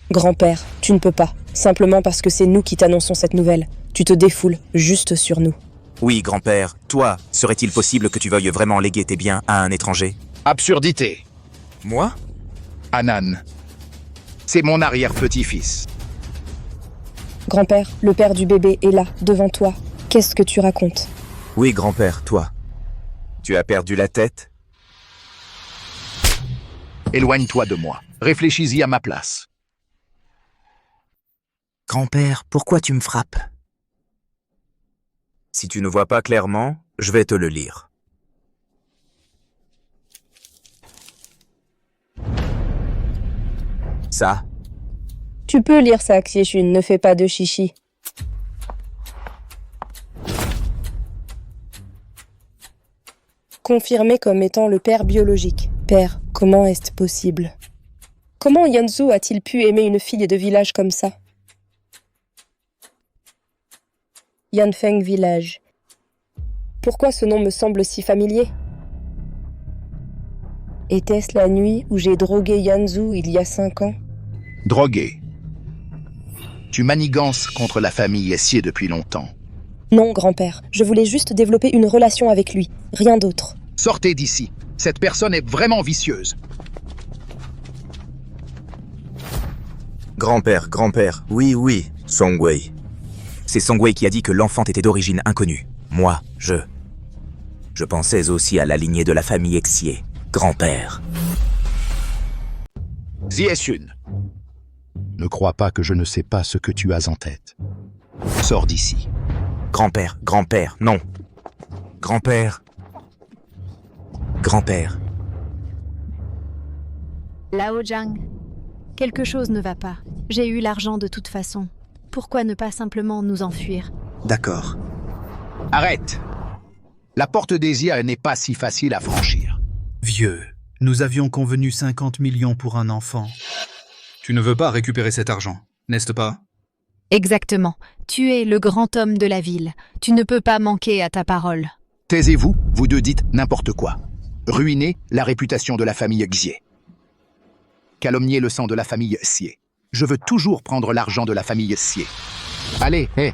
Grand-père, tu ne peux pas. Simplement parce que c'est nous qui t'annonçons cette nouvelle. Tu te défoules juste sur nous. Oui, grand-père, toi, serait-il possible que tu veuilles vraiment léguer tes biens à un étranger? Absurdité. Moi? Anan. C'est mon arrière-petit-fils. Grand-père, le père du bébé est là, devant toi. Qu'est-ce que tu racontes? Oui, grand-père, toi. Tu as perdu la tête? Éloigne-toi de moi. Réfléchis-y à ma place. Grand-père, pourquoi tu me frappes? Si tu ne vois pas clairement, je vais te le lire. Ça. Tu peux lire ça, Xieshun, ne fais pas de chichi. Confirmé comme étant le père biologique. Père, comment est-ce possible? Comment Yanzhou a-t-il pu aimer une fille de village comme ça? Yanfeng Village. Pourquoi ce nom me semble si familier? Était-ce la nuit où j'ai drogué Yanzu il y a 5 ans? Drogué. Tu manigances contre la famille Essier depuis longtemps. Non, grand-père. Je voulais juste développer une relation avec lui. Rien d'autre. Sortez d'ici. Cette personne est vraiment vicieuse. Grand-père, oui, Songwei. C'est Songwei qui a dit que l'enfant était d'origine inconnue. Moi, je pensais aussi à la lignée de la famille Essier. Grand-père. Ziesun. Ne crois pas que je ne sais pas ce que tu as en tête. Sors d'ici. Grand-père, non. Grand-père. Lao Jiang, quelque chose ne va pas. J'ai eu l'argent de toute façon. Pourquoi ne pas simplement nous enfuir? D'accord. Arrête. La porte des IA n'est pas si facile à franchir. Vieux, nous avions convenu 50 millions pour un enfant. Tu ne veux pas récupérer cet argent, n'est-ce pas? Exactement. Tu es le grand homme de la ville. Tu ne peux pas manquer à ta parole. Taisez-vous, vous deux dites n'importe quoi. Ruinez la réputation de la famille Xier. Calomnier le sang de la famille Xier. Je veux toujours prendre l'argent de la famille Xier. Allez, hé.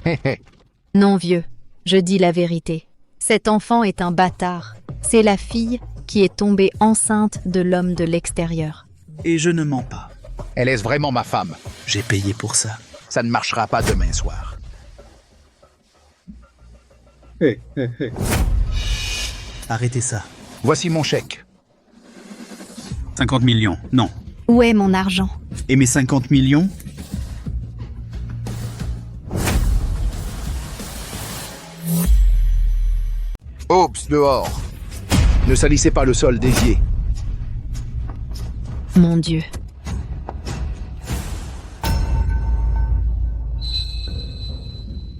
Non, vieux. Je dis la vérité. Cet enfant est un bâtard. C'est la fille qui est tombée enceinte de l'homme de l'extérieur. Et je ne mens pas. Elle est vraiment ma femme. J'ai payé pour ça. Ça ne marchera pas demain soir. Arrêtez ça. Voici mon chèque. 50 millions, non. Où est mon argent? Et mes 50 millions? Oups, dehors. Ne salissez pas le sol dévié. Mon Dieu.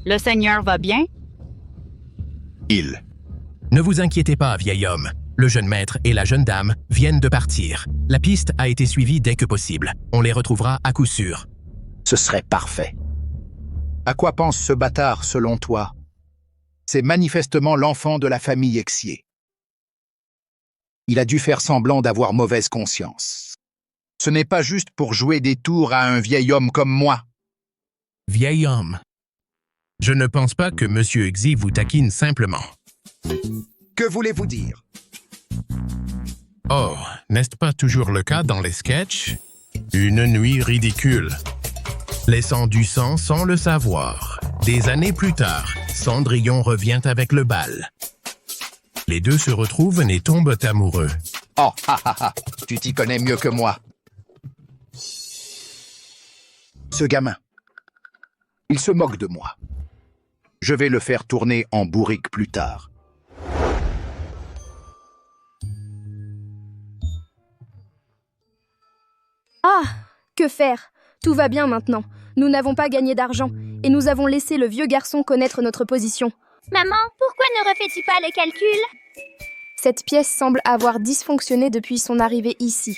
Le Seigneur va bien? Ne vous inquiétez pas, vieil homme. Le jeune maître et la jeune dame viennent de partir. La piste a été suivie dès que possible. On les retrouvera à coup sûr. Ce serait parfait. À quoi pense ce bâtard, selon toi? C'est manifestement l'enfant de la famille Xier. Il a dû faire semblant d'avoir mauvaise conscience. Ce n'est pas juste pour jouer des tours à un vieil homme comme moi. Vieil homme. Je ne pense pas que Monsieur Xi vous taquine simplement. Que voulez-vous dire? Oh, n'est-ce pas toujours le cas dans les sketchs? Une nuit ridicule. Laissant du sang sans le savoir. Des années plus tard, Cendrillon revient avec le bal. Les deux se retrouvent et tombent amoureux. Oh, tu t'y connais mieux que moi. Ce gamin, il se moque de moi. Je vais le faire tourner en bourrique plus tard. Ah, que faire? Tout va bien maintenant. Nous n'avons pas gagné d'argent et nous avons laissé le vieux garçon connaître notre position. Maman, pourquoi ne refais-tu pas le calcul? Cette pièce semble avoir dysfonctionné depuis son arrivée ici.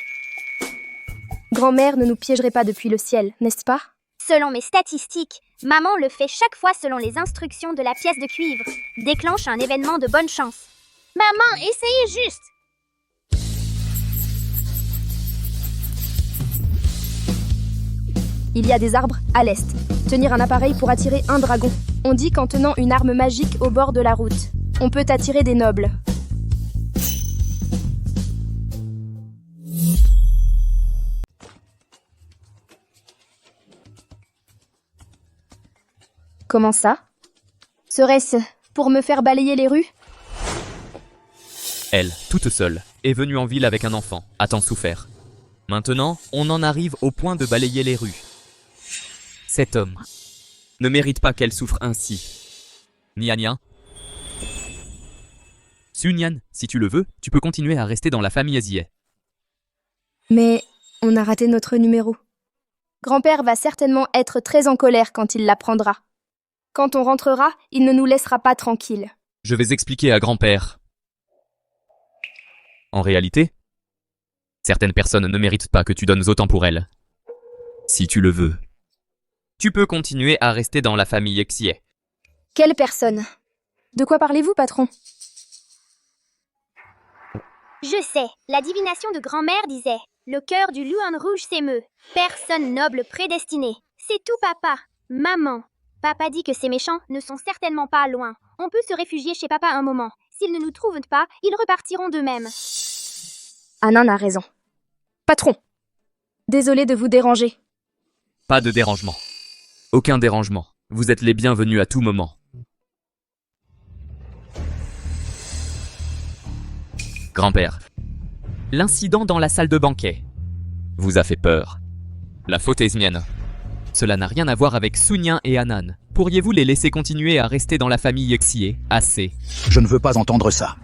Grand-mère ne nous piégerait pas depuis le ciel, n'est-ce pas? Selon mes statistiques, maman le fait chaque fois selon les instructions de la pièce de cuivre. Déclenche un événement de bonne chance. Maman, essayez juste! Il y a des arbres à l'est. Tenir un appareil pour attirer un dragon. On dit qu'en tenant une arme magique au bord de la route, on peut attirer des nobles. Comment ça? Serait-ce pour me faire balayer les rues? Elle, toute seule, est venue en ville avec un enfant, a tant souffert. Maintenant, on en arrive au point de balayer les rues. Cet homme ne mérite pas qu'elle souffre ainsi. Nia. Sunyan, si tu le veux, tu peux continuer à rester dans la famille Xier. Mais on a raté notre numéro. Grand-père va certainement être très en colère quand il l'apprendra. Quand on rentrera, il ne nous laissera pas tranquilles. Je vais expliquer à grand-père. En réalité, certaines personnes ne méritent pas que tu donnes autant pour elles. Si tu le veux, tu peux continuer à rester dans la famille Xier. Quelle personne? De quoi parlez-vous, patron? Je sais, la divination de grand-mère disait « Le cœur du Louan rouge s'émeut. Personne noble prédestinée. » C'est tout, papa. Maman. Papa dit que ces méchants ne sont certainement pas loin. On peut se réfugier chez papa un moment. S'ils ne nous trouvent pas, ils repartiront d'eux-mêmes. Anan a raison. Patron, désolé de vous déranger. Pas de dérangement. Aucun dérangement. Vous êtes les bienvenus à tout moment. Grand-père. L'incident dans la salle de banquet vous a fait peur. La faute est mienne. Cela n'a rien à voir avec Sunyan et Anan. Pourriez-vous les laisser continuer à rester dans la famille Xie? Assez. Je ne veux pas entendre ça.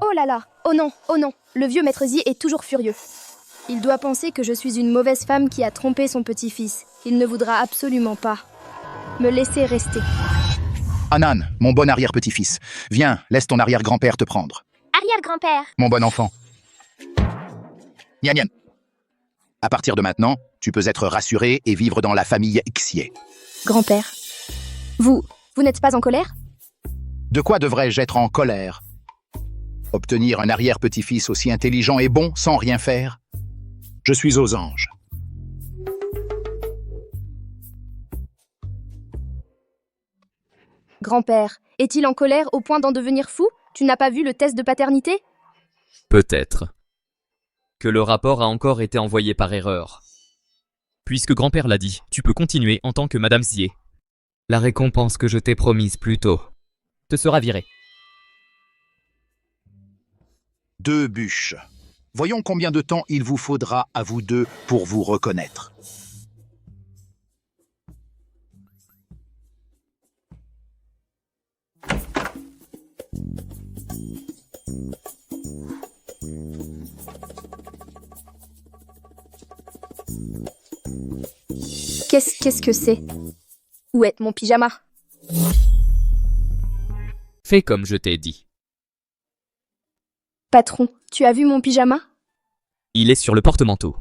Oh là là, oh non, le vieux maître Zi est toujours furieux. Il doit penser que je suis une mauvaise femme qui a trompé son petit-fils. Il ne voudra absolument pas me laisser rester. Anan, mon bon arrière-petit-fils, viens, laisse ton arrière-grand-père te prendre. Arrière-grand-père. Mon bon enfant. Nyan Nyan. À partir de maintenant, tu peux être rassuré et vivre dans la famille Xie. Grand-père, vous n'êtes pas en colère? De quoi devrais-je être en colère? Obtenir un arrière-petit-fils aussi intelligent et bon sans rien faire? Je suis aux anges. Grand-père, est-il en colère au point d'en devenir fou? Tu n'as pas vu le test de paternité? Peut-être. Que le rapport a encore été envoyé par erreur. Puisque grand-père l'a dit, tu peux continuer en tant que Madame Xie. La récompense que je t'ai promise plus tôt te sera virée. 2 bûches. Voyons combien de temps il vous faudra à vous deux pour vous reconnaître. Qu'est-ce que c'est? Où est mon pyjama? Fais comme je t'ai dit. Patron, tu as vu mon pyjama? Il est sur le porte-manteau.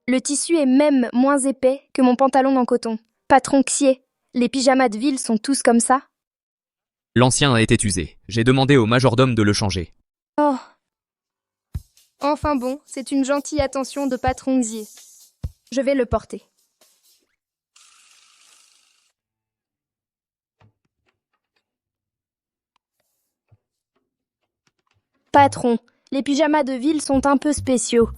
Le tissu est même moins épais que mon pantalon en coton. Patron Xie, les pyjamas de ville sont tous comme ça? L'ancien a été usé. J'ai demandé au majordome de le changer. Oh. Enfin bon, c'est une gentille attention de patron Xie. Je vais le porter. Patron, les pyjamas de ville sont un peu spéciaux.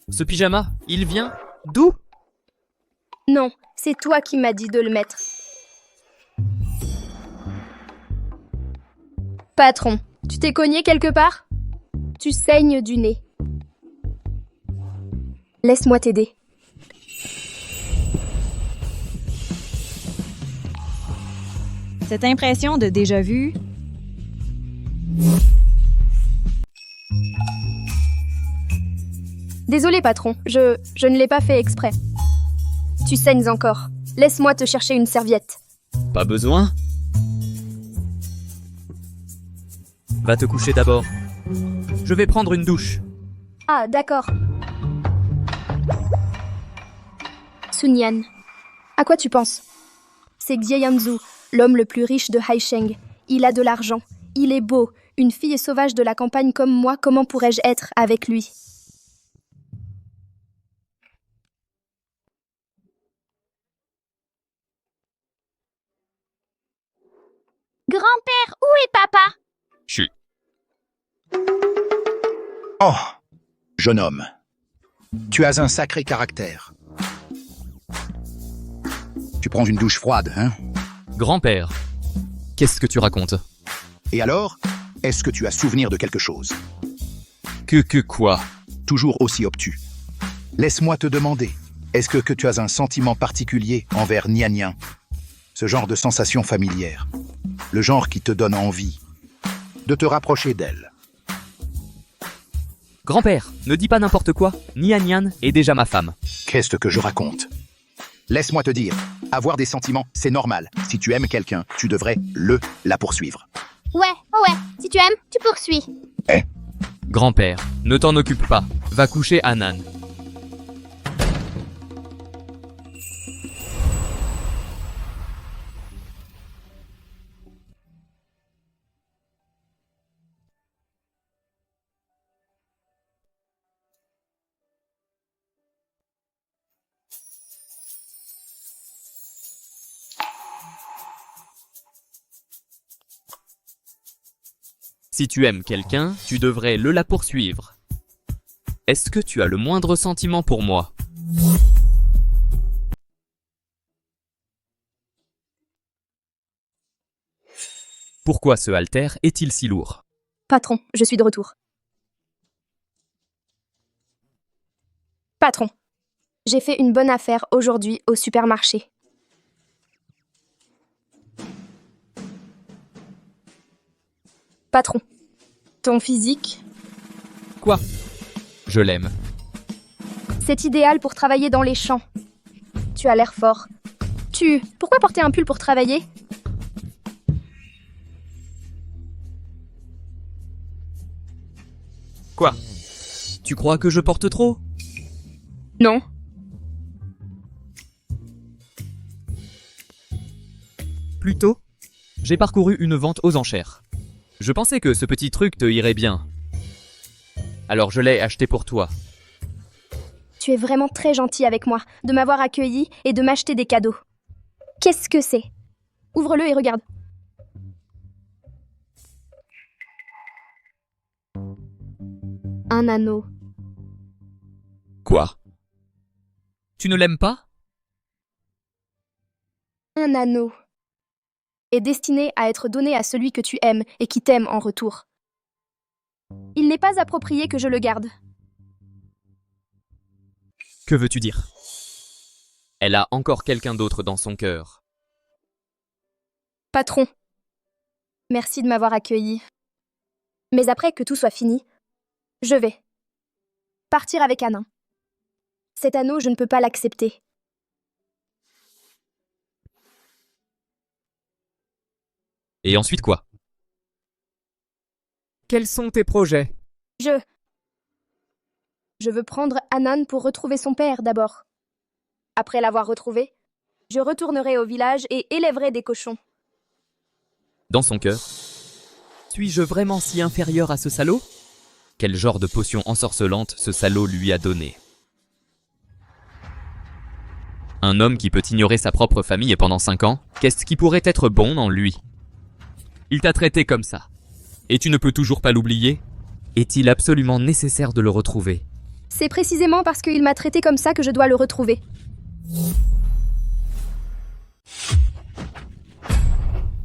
Ce pyjama, il vient d'où? Non, c'est toi qui m'as dit de le mettre. Patron, tu t'es cogné quelque part? Tu saignes du nez. Laisse-moi t'aider. Cette impression de déjà-vu... Désolé, patron, je ne l'ai pas fait exprès. Tu saignes encore. Laisse-moi te chercher une serviette. Pas besoin. Va te coucher d'abord. Je vais prendre une douche. Ah, d'accord. Sunyan, à quoi tu penses? C'est Xie Yanzu, l'homme le plus riche de Haisheng. Il a de l'argent, il est beau. Une fille sauvage de la campagne comme moi, comment pourrais-je être avec lui? Grand-père, où est papa? Chut. Oh, jeune homme, tu as un sacré caractère. Tu prends une douche froide, hein? Grand-père, qu'est-ce que tu racontes? Et alors, est-ce que tu as souvenir de quelque chose? Que quoi? Toujours aussi obtus. Laisse-moi te demander, est-ce que tu as un sentiment particulier envers Nyan Nyan? Ce genre de sensation familière. Le genre qui te donne envie de te rapprocher d'elle. Grand-père, ne dis pas n'importe quoi. Nyan Nyan est déjà ma femme. Qu'est-ce que je raconte? Laisse-moi te dire, avoir des sentiments, c'est normal. Si tu aimes quelqu'un, tu devrais la poursuivre. Ouais, si tu aimes, tu poursuis. Grand-père, ne t'en occupe pas. Va coucher Anan. Si tu aimes quelqu'un, tu devrais la poursuivre. Est-ce que tu as le moindre sentiment pour moi? Pourquoi ce haltère est-il si lourd? Patron, je suis de retour. Patron, j'ai fait une bonne affaire aujourd'hui au supermarché. Patron, ton physique, Quoi? Je l'aime. c'est idéal pour travailler dans les champs. Tu as l'air fort. Pourquoi porter un pull pour travailler? Quoi? Tu crois que je porte trop? Non. Plutôt, j'ai parcouru une vente aux enchères. Je pensais que ce petit truc te irait bien. Alors je l'ai acheté pour toi. Tu es vraiment très gentil avec moi, de m'avoir accueilli et de m'acheter des cadeaux. Qu'est-ce que c'est? Ouvre-le et regarde. Un anneau. Quoi? Tu ne l'aimes pas? Un anneau est destiné à être donné à celui que tu aimes et qui t'aime en retour. Il n'est pas approprié que je le garde. Que veux-tu dire? Elle a encore quelqu'un d'autre dans son cœur. Patron, merci de m'avoir accueilli. Mais après que tout soit fini, je vais partir avec Anna. Cet anneau, je ne peux pas l'accepter. Et ensuite quoi? Quels sont tes projets? Je veux prendre Anan pour retrouver son père d'abord. Après l'avoir retrouvé, je retournerai au village et élèverai des cochons. Dans son cœur? Suis-je vraiment si inférieur à ce salaud? Quel genre de potion ensorcelante ce salaud lui a donné? Un homme qui peut ignorer sa propre famille pendant 5 ans, qu'est-ce qui pourrait être bon en lui? Il t'a traité comme ça. Et tu ne peux toujours pas l'oublier? Est-il absolument nécessaire de le retrouver? C'est précisément parce qu'il m'a traité comme ça que je dois le retrouver.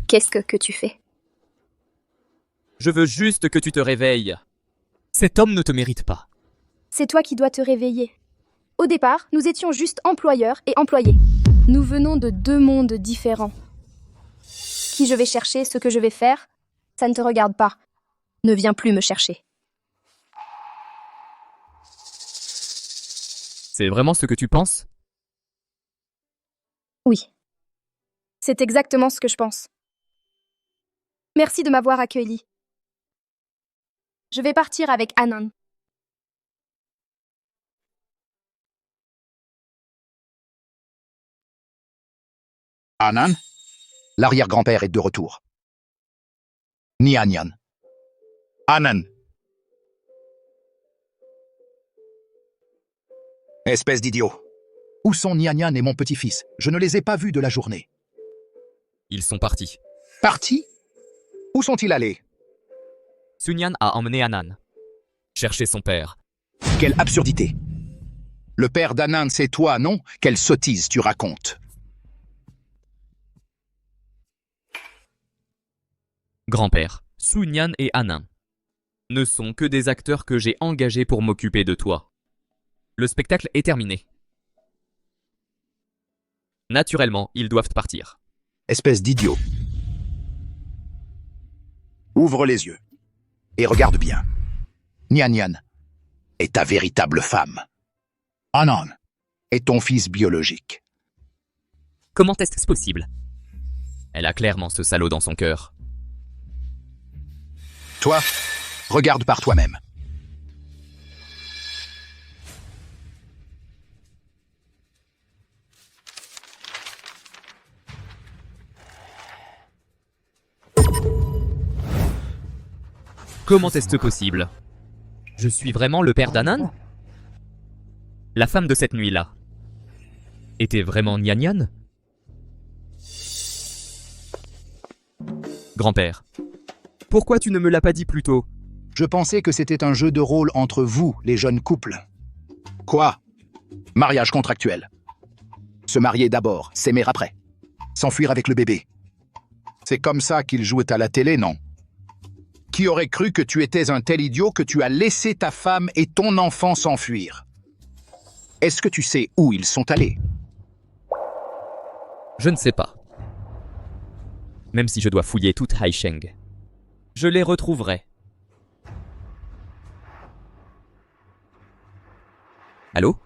Qu'est-ce que tu fais? Je veux juste que tu te réveilles. Cet homme ne te mérite pas. C'est toi qui dois te réveiller. Au départ, nous étions juste employeurs et employés. Nous venons de 2 mondes différents. Qui je vais chercher, ce que je vais faire, ça ne te regarde pas. Ne viens plus me chercher. C'est vraiment ce que tu penses? Oui. C'est exactement ce que je pense. Merci de m'avoir accueilli. Je vais partir avec Anan. Anan? L'arrière-grand-père est de retour. Nianyan. Anan. Espèce d'idiot. Où sont Nianyan et mon petit-fils? Je ne les ai pas vus de la journée. Ils sont partis. Partis? Où sont-ils allés? Sunyan a emmené Anan chercher son père. Quelle absurdité! Le père d'Anan, c'est toi, non? Quelle sottise tu racontes! Grand-père, Sunyan et Anan ne sont que des acteurs que j'ai engagés pour m'occuper de toi. Le spectacle est terminé. Naturellement, ils doivent partir. Espèce d'idiot. Ouvre les yeux et regarde bien. Nianyan est ta véritable femme. Anan est ton fils biologique. Comment est-ce possible? Elle a clairement ce salaud dans son cœur. Toi, regarde par toi-même. Comment est-ce possible? Je suis vraiment le père d'Anan? La femme de cette nuit-là était vraiment Nianyan? Grand-père, Pourquoi tu ne me l'as pas dit plus tôt? Je pensais que c'était un jeu de rôle entre vous, les jeunes couples. Quoi? Mariage contractuel. Se marier d'abord, s'aimer après. S'enfuir avec le bébé. C'est comme ça qu'ils jouent à la télé, non? Qui aurait cru que tu étais un tel idiot que tu as laissé ta femme et ton enfant s'enfuir? Est-ce que tu sais où ils sont allés? Je ne sais pas. Même si je dois fouiller toute Haisheng. Je les retrouverai. Allô?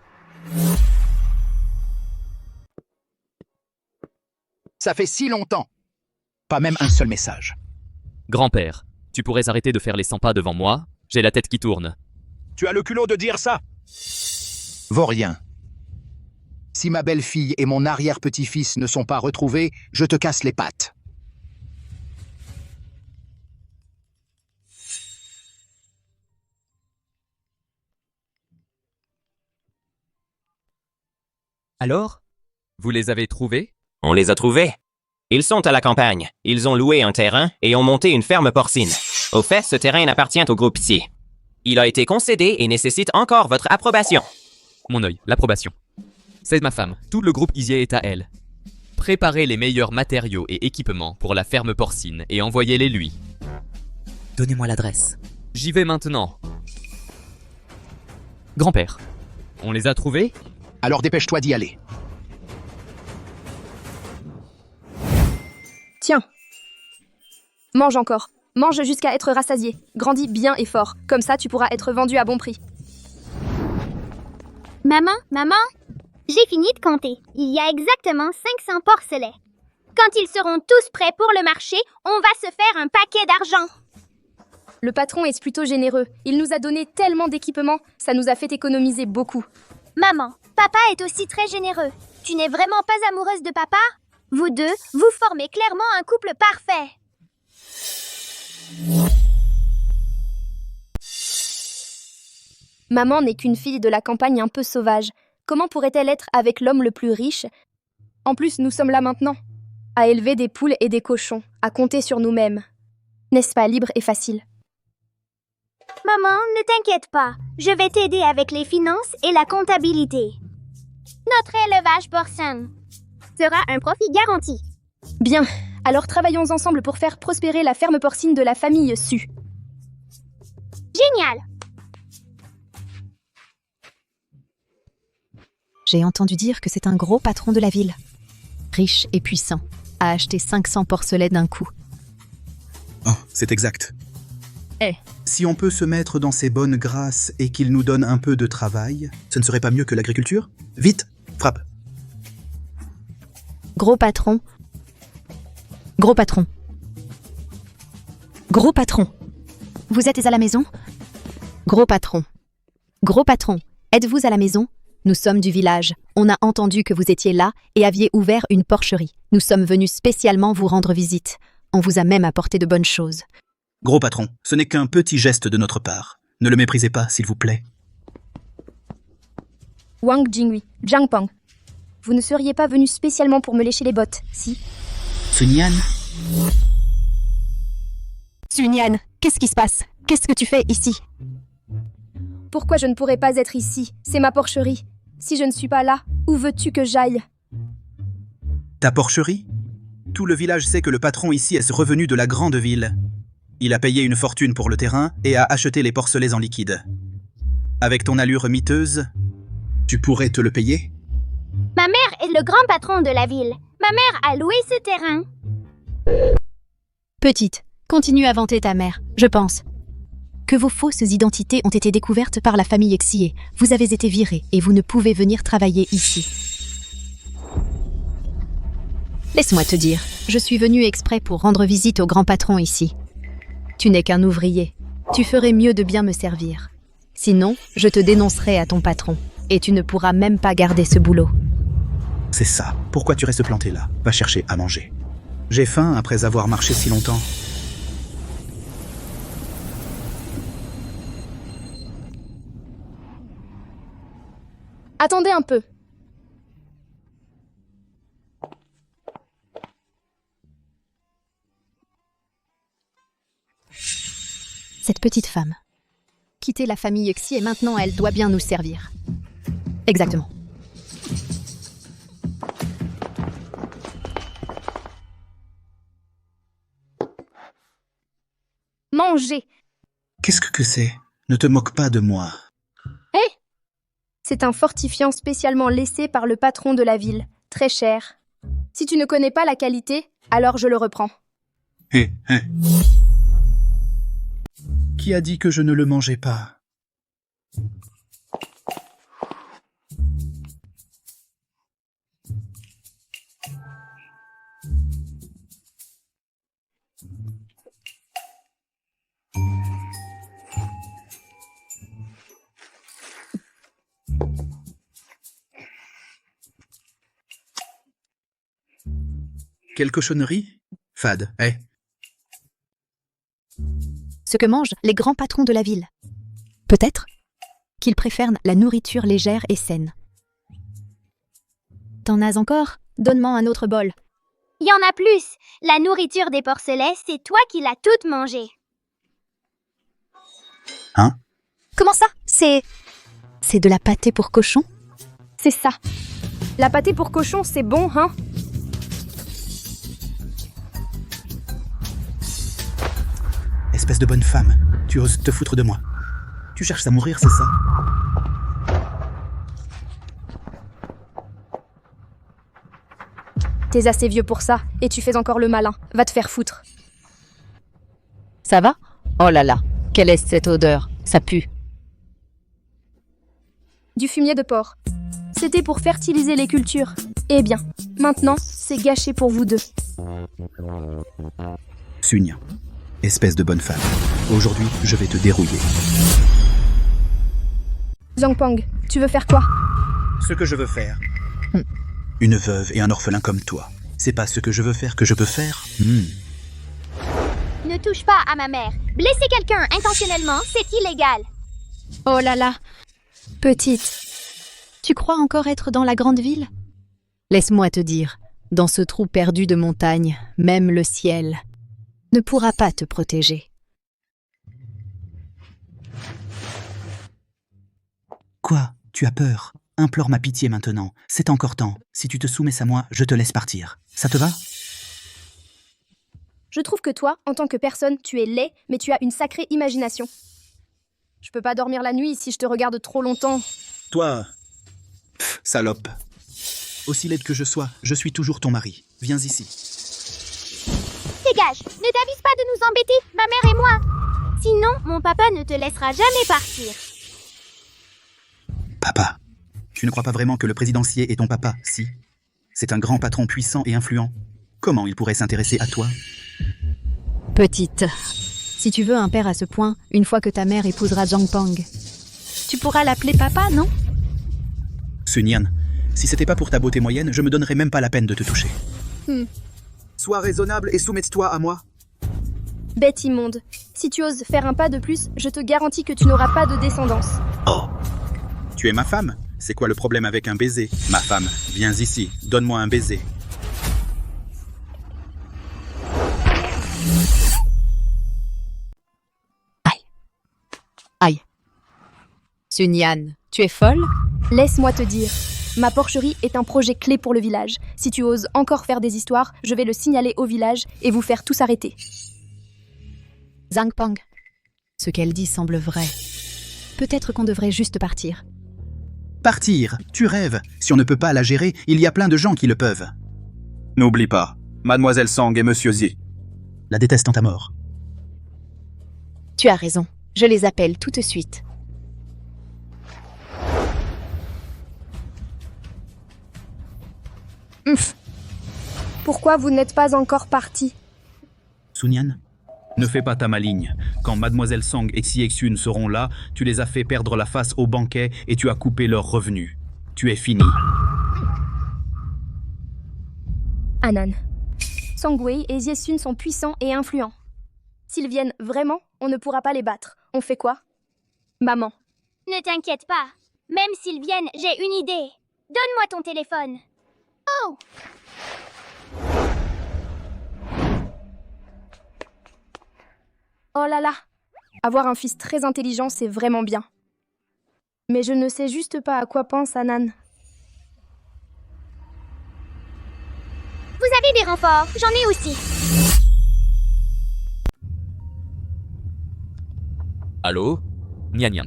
Ça fait si longtemps. Pas même un seul message. Grand-père, tu pourrais arrêter de faire les 100 pas devant moi? J'ai la tête qui tourne. Tu as le culot de dire ça? Vaurien. Si ma belle-fille et mon arrière-petit-fils ne sont pas retrouvés, je te casse les pattes. Alors? Vous les avez trouvés? On les a trouvés. Ils sont à la campagne. Ils ont loué un terrain et ont monté une ferme porcine. Au fait, ce terrain appartient au groupe ici. Il a été concédé et nécessite encore votre approbation. Mon œil, l'approbation. C'est ma femme. Tout le groupe Isier est à elle. Préparez les meilleurs matériaux et équipements pour la ferme porcine et envoyez-les lui. Donnez-moi l'adresse. J'y vais maintenant. Grand-père, on les a trouvés? Alors dépêche-toi d'y aller. Tiens. Mange encore. Mange jusqu'à être rassasié. Grandis bien et fort. Comme ça, tu pourras être vendu à bon prix. Maman, j'ai fini de compter. Il y a exactement 500 porcelets. Quand ils seront tous prêts pour le marché, on va se faire un paquet d'argent. Le patron est plutôt généreux. Il nous a donné tellement d'équipements, ça nous a fait économiser beaucoup. Maman, papa est aussi très généreux. Tu n'es vraiment pas amoureuse de papa? Vous deux, vous formez clairement un couple parfait. Maman n'est qu'une fille de la campagne un peu sauvage. Comment pourrait-elle être avec l'homme le plus riche? En plus, nous sommes là maintenant, à élever des poules et des cochons, à compter sur nous-mêmes. N'est-ce pas libre et facile? Maman, ne t'inquiète pas. Je vais t'aider avec les finances et la comptabilité. Notre élevage porcin sera un profit garanti. Bien, alors travaillons ensemble pour faire prospérer la ferme porcine de la famille Su. Génial! J'ai entendu dire que c'est un gros patron de la ville. Riche et puissant, a acheté 500 porcelets d'un coup. Oh, c'est exact. Eh. Si on peut se mettre dans ses bonnes grâces et qu'il nous donne un peu de travail, ce ne serait pas mieux que l'agriculture? Vite, frappe. Gros patron. Gros patron. Gros patron. Vous êtes à la maison? Gros patron. Gros patron, êtes-vous à la maison? Nous sommes du village. On a entendu que vous étiez là et aviez ouvert une porcherie. Nous sommes venus spécialement vous rendre visite. On vous a même apporté de bonnes choses. Gros patron, ce n'est qu'un petit geste de notre part. Ne le méprisez pas, s'il vous plaît. Wang Jinghui, Jiangpeng. Vous ne seriez pas venu spécialement pour me lécher les bottes, si? Sun-Yan? Sun-Yan, qu'est-ce qui se passe? Qu'est-ce que tu fais ici? Pourquoi je ne pourrais pas être ici? C'est ma porcherie. Si je ne suis pas là, où veux-tu que j'aille? Ta porcherie? Tout le village sait que le patron ici est revenu de la grande ville. Il a payé une fortune pour le terrain et a acheté les porcelets en liquide. Avec ton allure miteuse, tu pourrais te le payer? Ma mère est le grand patron de la ville. Ma mère a loué ce terrain. Petite, continue à vanter ta mère, je pense. Que vos fausses identités ont été découvertes par la famille Xie. Vous avez été viré et vous ne pouvez venir travailler ici. Laisse-moi te dire, je suis venue exprès pour rendre visite au grand patron ici. Tu n'es qu'un ouvrier. Tu ferais mieux de bien me servir. Sinon, je te dénoncerai à ton patron et tu ne pourras même pas garder ce boulot. C'est ça. Pourquoi tu restes planté là? Va chercher à manger. J'ai faim après avoir marché si longtemps. Attendez un peu. Cette petite femme. Quitter la famille Xi et maintenant elle doit bien nous servir. Exactement. Manger. Qu'est-ce que c'est? Ne te moque pas de moi. Hé! C'est un fortifiant spécialement laissé par le patron de la ville. Très cher. Si tu ne connais pas la qualité, alors je le reprends. Hé, hé. Qui a dit que je ne le mangeais pas? Quelle cochonnerie? Fade, hé. Ce que mangent les grands patrons de la ville. Peut-être qu'ils préfèrent la nourriture légère et saine. T'en as encore? Donne-moi un autre bol. Il y en a plus. La nourriture des porcelets, c'est toi qui l'as toute mangée. Hein? Comment ça? C'est de la pâtée pour cochon? C'est ça. La pâtée pour cochon, c'est bon, hein? Espèce de bonne femme, tu oses te foutre de moi. Tu cherches à mourir, c'est ça? T'es assez vieux pour ça, et tu fais encore le malin. Va te faire foutre. Ça va? Oh là là, quelle est cette odeur? Ça pue. Du fumier de porc. C'était pour fertiliser les cultures. Eh bien, maintenant, c'est gâché pour vous deux. Sugne, espèce de bonne femme. Aujourd'hui, je vais te dérouiller. Zhangpang, tu veux faire quoi? Ce que je veux faire. Une veuve et un orphelin comme toi. C'est pas ce que je veux faire que je peux faire? Ne touche pas à ma mère. Blesser quelqu'un intentionnellement, c'est illégal. Oh là là. Petite, tu crois encore être dans la grande ville? Laisse-moi te dire, dans ce trou perdu de montagne, même le ciel ne pourra pas te protéger. Quoi? Tu as peur? Implore ma pitié maintenant. C'est encore temps. Si tu te soumets à moi, je te laisse partir. Ça te va? Je trouve que toi, en tant que personne, tu es laid, mais tu as une sacrée imagination. Je peux pas dormir la nuit si je te regarde trop longtemps. Toi, salope. Aussi laide que je sois, je suis toujours ton mari. Viens ici. Dégage, ne t'avise pas de nous embêter, ma mère et moi. Sinon, mon papa ne te laissera jamais partir. Papa, tu ne crois pas vraiment que le président Xi est ton papa, si? C'est un grand patron puissant et influent. Comment il pourrait s'intéresser à toi? Petite, si tu veux un père à ce point, une fois que ta mère épousera Zhangpang, tu pourras l'appeler papa, non? Sun-Yan, si c'était pas pour ta beauté moyenne, je me donnerais même pas la peine de te toucher. Sois raisonnable et soumets-toi à moi. Bête immonde. Si tu oses faire un pas de plus, je te garantis que tu n'auras pas de descendance. Oh. Tu es ma femme? C'est quoi le problème avec un baiser? Ma femme, viens ici, donne-moi un baiser. Aïe. Sun-Yan, tu es folle? Laisse-moi te dire. Ma porcherie est un projet clé pour le village. Si tu oses encore faire des histoires, je vais le signaler au village et vous faire tous arrêter. Zhangpang, ce qu'elle dit semble vrai. Peut-être qu'on devrait juste partir. Partir? Tu rêves. Si on ne peut pas la gérer, il y a plein de gens qui le peuvent. N'oublie pas, Mademoiselle Sang et Monsieur Xi. La détestant à mort. Tu as raison. Je les appelle tout de suite. Pourquoi vous n'êtes pas encore partis? Sun-Yan, ne fais pas ta maligne. Quand Mademoiselle Sang et Xi Xun seront là, tu les as fait perdre la face au banquet et tu as coupé leurs revenus. Tu es fini. Anan. Sangwei et Xiesun sont puissants et influents. S'ils viennent vraiment, on ne pourra pas les battre. On fait quoi? Maman. Ne t'inquiète pas. Même s'ils viennent, j'ai une idée. Donne-moi ton téléphone. Oh! Oh là là. Avoir un fils très intelligent, c'est vraiment bien. Mais je ne sais juste pas à quoi pense Anan. Vous avez des renforts, j'en ai aussi. Allô? Nia nia.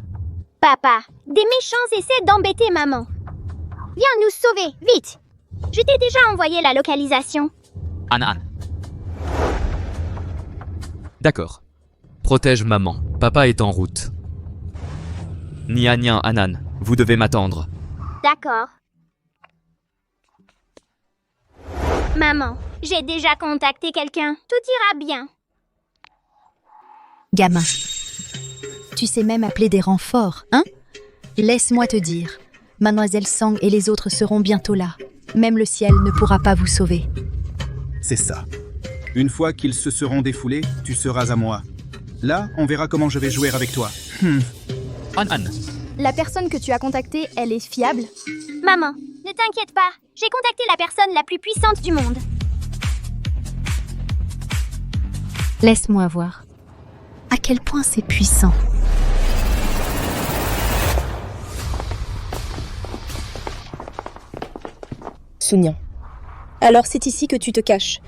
Papa, des méchants essaient d'embêter maman. Viens nous sauver, vite. Je t'ai déjà envoyé la localisation. Anan. D'accord. Protège maman. Papa est en route. Nia nia, Anan, vous devez m'attendre. D'accord. Maman, j'ai déjà contacté quelqu'un. Tout ira bien. Gamin. Tu sais même appeler des renforts, hein? Laisse-moi te dire, Mademoiselle Sang et les autres seront bientôt là. Même le ciel ne pourra pas vous sauver. C'est ça. Une fois qu'ils se seront défoulés, tu seras à moi. Là, on verra comment je vais jouer avec toi. Anan. La personne que tu as contactée, elle est fiable? Maman, ne t'inquiète pas. J'ai contacté la personne la plus puissante du monde. Laisse-moi voir. À quel point c'est puissant. Sunyan. Alors c'est ici que tu te caches.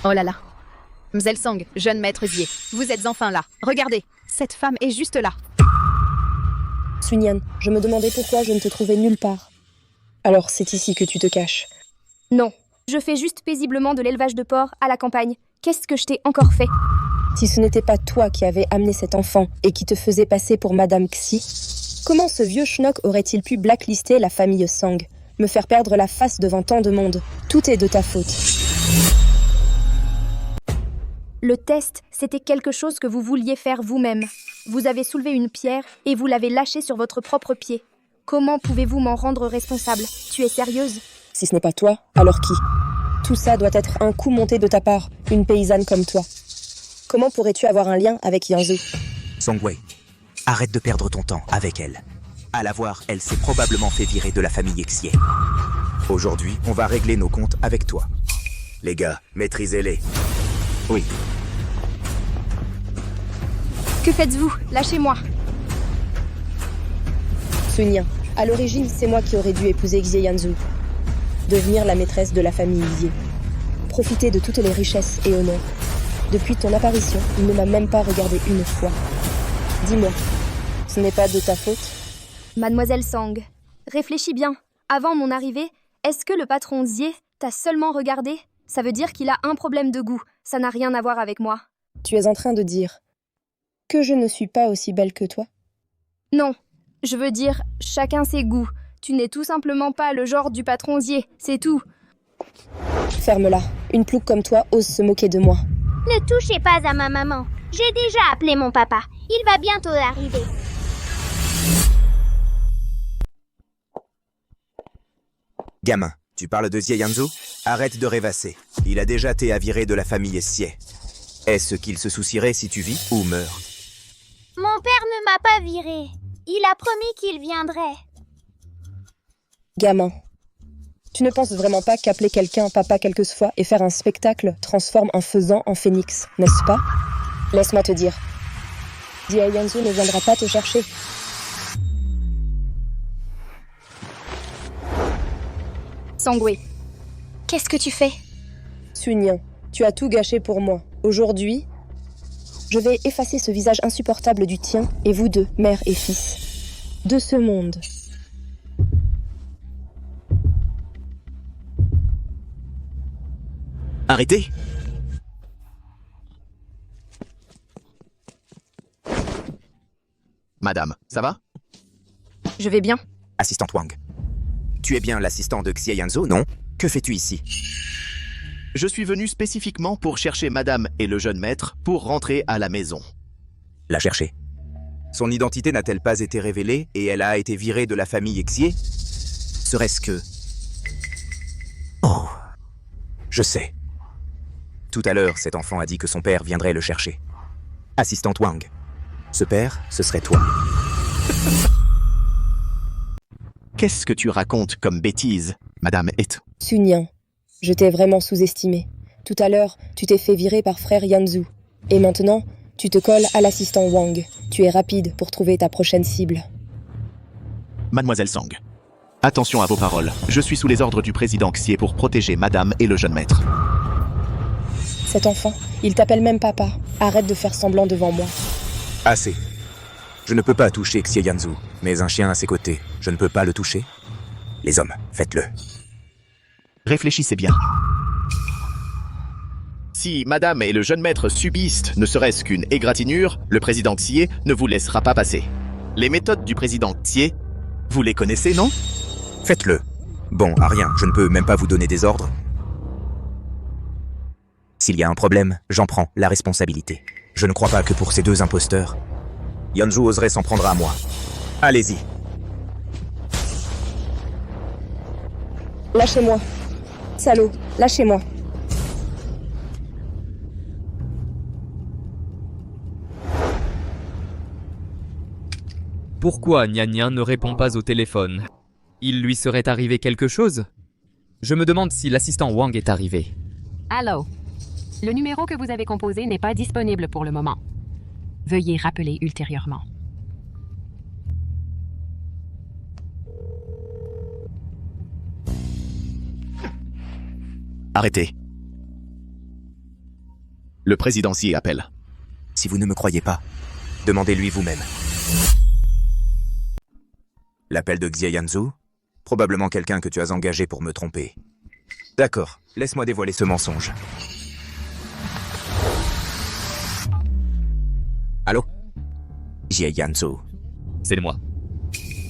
Oh là là. Mzelle Sang, jeune maître Zie, vous êtes enfin là. Regardez, cette femme est juste là. Sunyan, je me demandais pourquoi je ne te trouvais nulle part. Alors c'est ici que tu te caches. Non, je fais juste paisiblement de l'élevage de porcs à la campagne. Qu'est-ce que je t'ai encore fait? Si ce n'était pas toi qui avais amené cet enfant et qui te faisait passer pour Madame Xi, comment ce vieux schnock aurait-il pu blacklister la famille Sang, me faire perdre la face devant tant de monde? Tout est de ta faute. Le test, c'était quelque chose que vous vouliez faire vous-même. Vous avez soulevé une pierre et vous l'avez lâchée sur votre propre pied. Comment pouvez-vous m'en rendre responsable? Tu es sérieuse? Si ce n'est pas toi, alors qui? Tout ça doit être un coup monté de ta part, une paysanne comme toi. Comment pourrais-tu avoir un lien avec Yanzhou? Songwei, arrête de perdre ton temps avec elle. À la voir, elle s'est probablement fait virer de la famille Xie. Aujourd'hui, on va régler nos comptes avec toi. Les gars, maîtrisez-les. Oui. Que faites-vous? Lâchez-moi. Sunyan, à l'origine, c'est moi qui aurais dû épouser Xie Yanzhou. Devenir la maîtresse de la famille Xie. Profiter de toutes les richesses et honneurs. Depuis ton apparition, il ne m'a même pas regardé une fois. Dis-moi, ce n'est pas de ta faute? Mademoiselle Sang, réfléchis bien. Avant mon arrivée, est-ce que le patron Xie t'a seulement regardé? Ça veut dire qu'il a un problème de goût. Ça n'a rien à voir avec moi. Tu es en train de dire que je ne suis pas aussi belle que toi? Non, je veux dire, chacun ses goûts. Tu n'es tout simplement pas le genre du patron Xie, c'est tout. Ferme-la. Une plouque comme toi ose se moquer de moi. Ne touchez pas à ma maman. J'ai déjà appelé mon papa. Il va bientôt arriver. Gamin, tu parles de Xie Yanzhou? Arrête de rêvasser. Il a déjà été viré de la famille Xie. Est-ce qu'il se soucierait si tu vis ou meurs? Mon père ne m'a pas viré. Il a promis qu'il viendrait. Gamin, tu ne penses vraiment pas qu'appeler quelqu'un papa quelquefois et faire un spectacle transforme un faisan en phénix, n'est-ce pas? Laisse-moi te dire. Xie Yanzhou ne viendra pas te chercher. Sangwei, qu'est-ce que tu fais? Sunyan, tu as tout gâché pour moi. Aujourd'hui, je vais effacer ce visage insupportable du tien et vous deux, mère et fils, de ce monde. Arrêtez! Madame, ça va? Je vais bien. Assistante Wang. Tu es bien l'assistant de Xie Yanzhou, non? Que fais-tu ici? Je suis venu spécifiquement pour chercher madame et le jeune maître pour rentrer à la maison. La chercher. Son identité n'a-t-elle pas été révélée et elle a été virée de la famille Xie? Serait-ce que... Oh, je sais. Tout à l'heure, cet enfant a dit que son père viendrait le chercher. Assistante Wang. Ce père, ce serait toi. Qu'est-ce que tu racontes comme bêtise, Madame Et? Sunyan, je t'ai vraiment sous-estimé. Tout à l'heure, tu t'es fait virer par frère Yanzu. Et maintenant, tu te colles à l'assistant Wang. Tu es rapide pour trouver ta prochaine cible. Mademoiselle Sang, attention à vos paroles. Je suis sous les ordres du président Xie pour protéger madame et le jeune maître. Cet enfant, il t'appelle même papa. Arrête de faire semblant devant moi. Assez. Je ne peux pas toucher Xie Yanzu, mais un chien à ses côtés, je ne peux pas le toucher. Les hommes, faites-le. Réfléchissez bien. Si madame et le jeune maître subissent ne serait-ce qu'une égratignure, le président Xie ne vous laissera pas passer. Les méthodes du président Xie, vous les connaissez, non? Faites-le. Bon, à rien, je ne peux même pas vous donner des ordres. S'il y a un problème, j'en prends la responsabilité. Je ne crois pas que pour ces deux imposteurs, Yanzu oserait s'en prendre à moi. Allez-y. Lâchez-moi. Salaud, lâchez-moi. Pourquoi Nya Nya ne répond pas au téléphone? Il lui serait arrivé quelque chose? Je me demande si l'assistant Wang est arrivé. Allô? Le numéro que vous avez composé n'est pas disponible pour le moment. Veuillez rappeler ultérieurement. Arrêtez. Le président Xie appelle. Si vous ne me croyez pas, demandez-lui vous-même. L'appel de Xie Yanzu? Probablement quelqu'un que tu as engagé pour me tromper. D'accord, laisse-moi dévoiler ce mensonge. Allô? Xie Yanzu. C'est moi.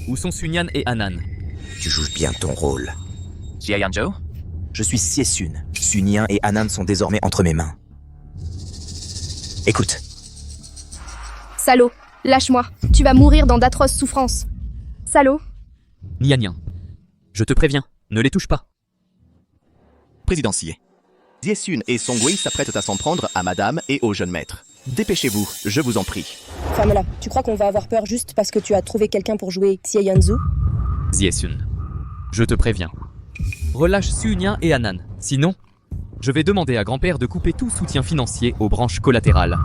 Où sont Sunyan et Anan? Tu joues bien ton rôle. Xie Yanzu? Je suis Xie Sun. Sunyan et Anan sont désormais entre mes mains. Écoute. Salaud, lâche-moi. Tu vas mourir dans d'atroces souffrances. Salaud. Nya Nya. Je te préviens, ne les touche pas. Président Xie. Xie Sun et Song Wei s'apprêtent à s'en prendre à madame et au jeune maître. Dépêchez-vous, je vous en prie. Ferme-la. Tu crois qu'on va avoir peur juste parce que tu as trouvé quelqu'un pour jouer Xie Yanzu? Xie Sun. Je te préviens. Relâche Sunyan et Anan. Sinon, je vais demander à grand-père de couper tout soutien financier aux branches collatérales.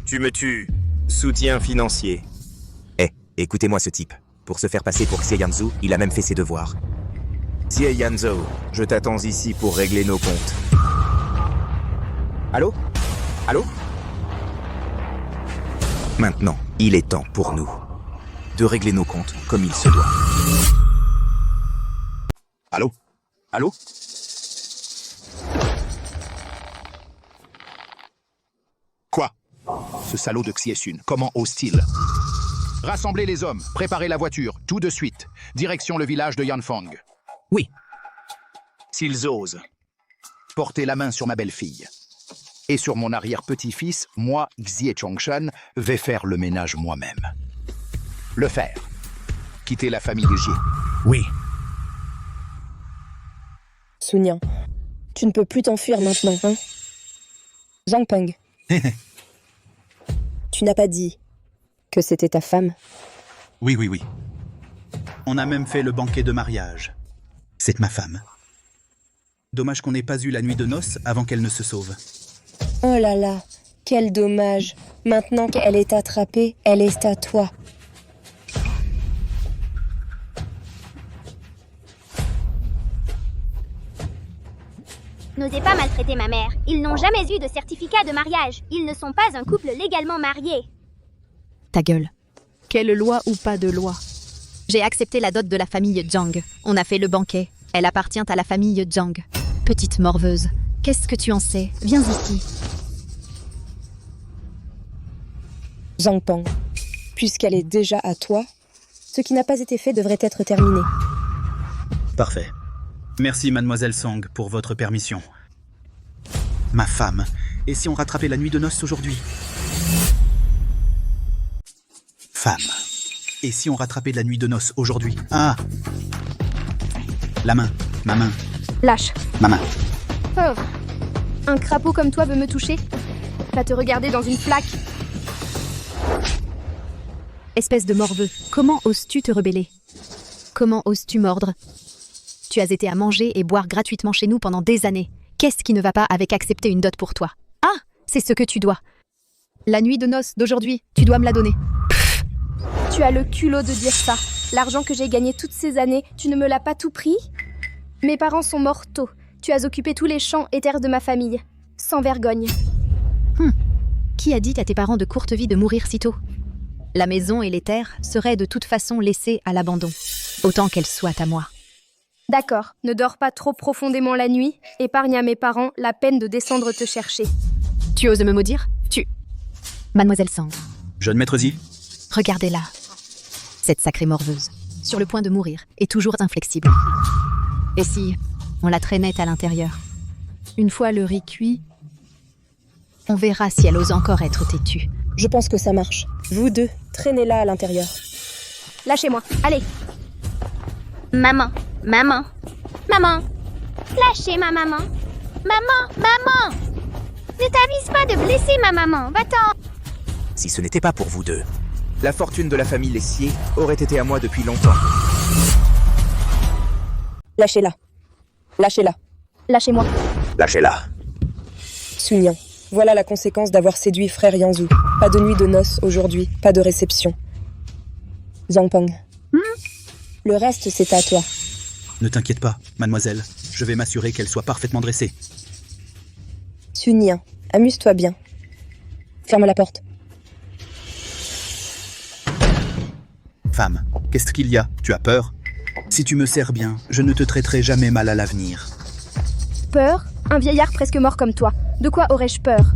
Tu me tues. Soutien financier. Écoutez-moi ce type. Pour se faire passer pour Xie Yanzu, il a même fait ses devoirs. Xie Yanzu, je t'attends ici pour régler nos comptes. Allô? Allô? Maintenant, il est temps pour nous de régler nos comptes comme il se doit. Allô? Allô? Quoi? Ce salaud de Xie Sun, comment ose-t-il? Rassemblez les hommes, préparez la voiture, tout de suite. Direction le village de Yanfang. Oui. S'ils osent, portez la main sur ma belle-fille. Et sur mon arrière-petit-fils, moi, Xie Chongshan, vais faire le ménage moi-même. Le faire. Quitter la famille de Jie. Oui. Sunyan, tu ne peux plus t'enfuir maintenant, hein? Zhang Peng. Tu n'as pas dit que c'était ta femme? Oui. On a même fait le banquet de mariage. C'est ma femme. Dommage qu'on n'ait pas eu la nuit de noces avant qu'elle ne se sauve. Oh là là, quel dommage. Maintenant qu'elle est attrapée, elle est à toi. N'osez pas maltraiter ma mère. Ils n'ont jamais eu de certificat de mariage. Ils ne sont pas un couple légalement marié. Ta gueule. Quelle loi ou pas de loi? J'ai accepté la dot de la famille Zhang. On a fait le banquet. Elle appartient à la famille Zhang. Petite morveuse, qu'est-ce que tu en sais? Viens ici. Zhang Peng, puisqu'elle est déjà à toi, ce qui n'a pas été fait devrait être terminé. Parfait. Merci, mademoiselle Song, pour votre permission. Ma femme. Et si on rattrapait la nuit de noces aujourd'hui? Femme. Et si on rattrapait la nuit de noces aujourd'hui? Ah! La main. Ma main. Lâche. Ma main. Pauvre. Un crapaud comme toi veut me toucher? Va te regarder dans une flaque. Espèce de morveux, comment oses-tu te rebeller? Comment oses-tu mordre? Tu as été à manger et boire gratuitement chez nous pendant des années. Qu'est-ce qui ne va pas avec accepter une dot pour toi? Ah, c'est ce que tu dois. La nuit de noces d'aujourd'hui, tu dois me la donner. Tu as le culot de dire ça. L'argent que j'ai gagné toutes ces années, tu ne me l'as pas tout pris? Mes parents sont morts tôt. Tu as occupé tous les champs et terres de ma famille. Sans vergogne. Qui a dit à tes parents de courte vie de mourir si tôt? La maison et les terres seraient de toute façon laissées à l'abandon. Autant qu'elles soient à moi. D'accord, ne dors pas trop profondément la nuit. Épargne à mes parents la peine de descendre te chercher. Tu oses me maudire? Mademoiselle Sang, Jeune maître Zi, regardez-la. Cette sacrée morveuse, sur le point de mourir, est toujours inflexible. Et si on la traînait à l'intérieur? Une fois le riz cuit, on verra si elle ose encore être têtue. Je pense que ça marche. Vous deux, traînez-la à l'intérieur. Lâchez-moi, allez. Maman, maman, maman. Lâchez ma maman. Maman, maman. Ne t'avise pas de blesser ma maman, va-t'en. Si ce n'était pas pour vous deux, la fortune de la famille Lessier aurait été à moi depuis longtemps. Lâchez-la. Lâchez-la. Lâchez-moi. Lâchez-la. Sun Yang, voilà la conséquence d'avoir séduit frère Yanzhu. Pas de nuit de noces aujourd'hui, pas de réception. Zhang Peng. Le reste, c'est à toi. ne t'inquiète pas, mademoiselle. Je vais m'assurer qu'elle soit parfaitement dressée. Sun Yang, amuse-toi bien. Ferme la porte. Femme, qu'est-ce qu'il y a? Tu as peur? Si tu me sers bien, je ne te traiterai jamais mal à l'avenir. Peur? Un vieillard presque mort comme toi. De quoi aurais-je peur?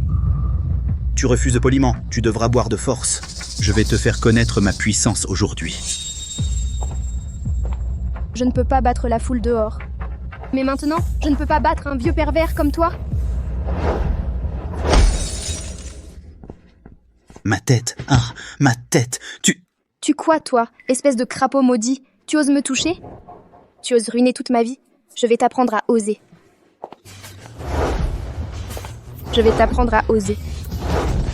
Tu refuses poliment, tu devras boire de force. Je vais te faire connaître ma puissance aujourd'hui. Je ne peux pas battre la foule dehors. Mais maintenant, je ne peux pas battre un vieux pervers comme toi? Ma tête, ah, ma tête, Tu quoi, toi, espèce de crapaud maudit? Tu oses me toucher? Tu oses ruiner toute ma vie? Je vais t'apprendre à oser. Je vais t'apprendre à oser.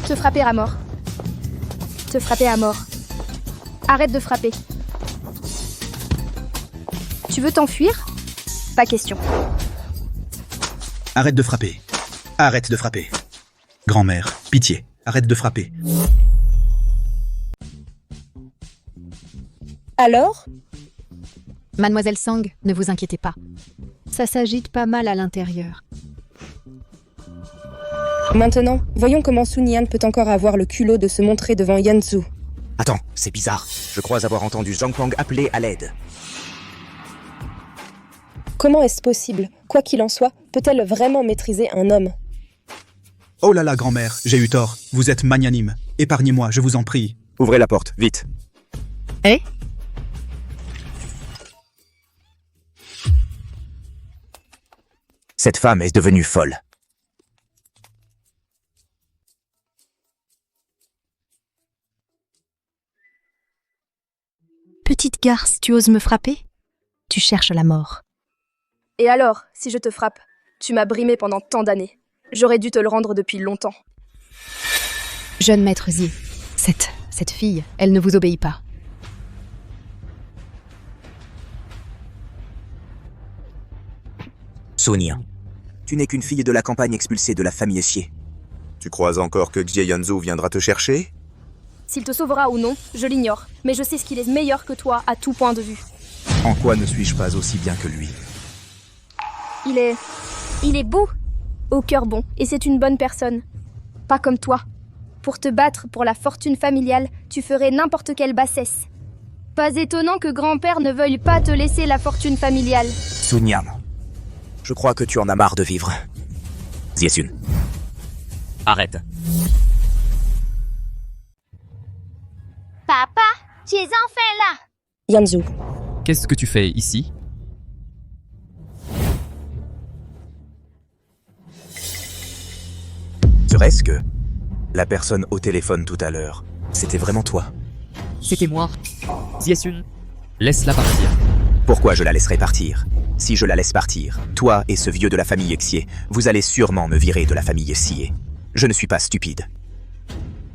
Te frapper à mort. Te frapper à mort. Arrête de frapper. Tu veux t'enfuir? Pas question. Arrête de frapper. Arrête de frapper. Grand-mère, pitié, arrête de frapper. Alors? Mademoiselle Sang, ne vous inquiétez pas. Ça s'agite pas mal à l'intérieur. Maintenant, voyons comment Sun Yan peut encore avoir le culot de se montrer devant Yanzhu. Attends, c'est bizarre. Je crois avoir entendu Zhang Peng appeler à l'aide. Comment est-ce possible? Quoi qu'il en soit, peut-elle vraiment maîtriser un homme? Oh là là, grand-mère, j'ai eu tort. Vous êtes magnanime. Épargnez-moi, je vous en prie. Ouvrez la porte, vite. Eh? Cette femme est devenue folle. Petite garce, tu oses me frapper? Tu cherches la mort. Et alors, si je te frappe? Tu m'as brimé pendant tant d'années. J'aurais dû te le rendre depuis longtemps. Jeune maître Zi, cette fille, elle ne vous obéit pas. Sonia, tu n'es qu'une fille de la campagne expulsée de la famille Essier. Tu crois encore que Xie Yanzhu viendra te chercher? S'il te sauvera ou non, je l'ignore. Mais je sais qu'il est meilleur que toi à tout point de vue. En quoi ne suis-je pas aussi bien que lui? Il est beau, au cœur bon, et c'est une bonne personne. Pas comme toi. Pour te battre pour la fortune familiale, tu ferais n'importe quelle bassesse. Pas étonnant que grand-père ne veuille pas te laisser la fortune familiale. Sun je crois que tu en as marre de vivre. Ziesun. Arrête. Papa, tu es enfin là. Yanzhu. Qu'est-ce que tu fais ici? Serait-ce que la personne au téléphone tout à l'heure, c'était vraiment toi? C'était moi. Ziesun. Laisse-la partir. Pourquoi je la laisserai partir? Si je la laisse partir, toi et ce vieux de la famille Essier, vous allez sûrement me virer de la famille Essier. Je ne suis pas stupide.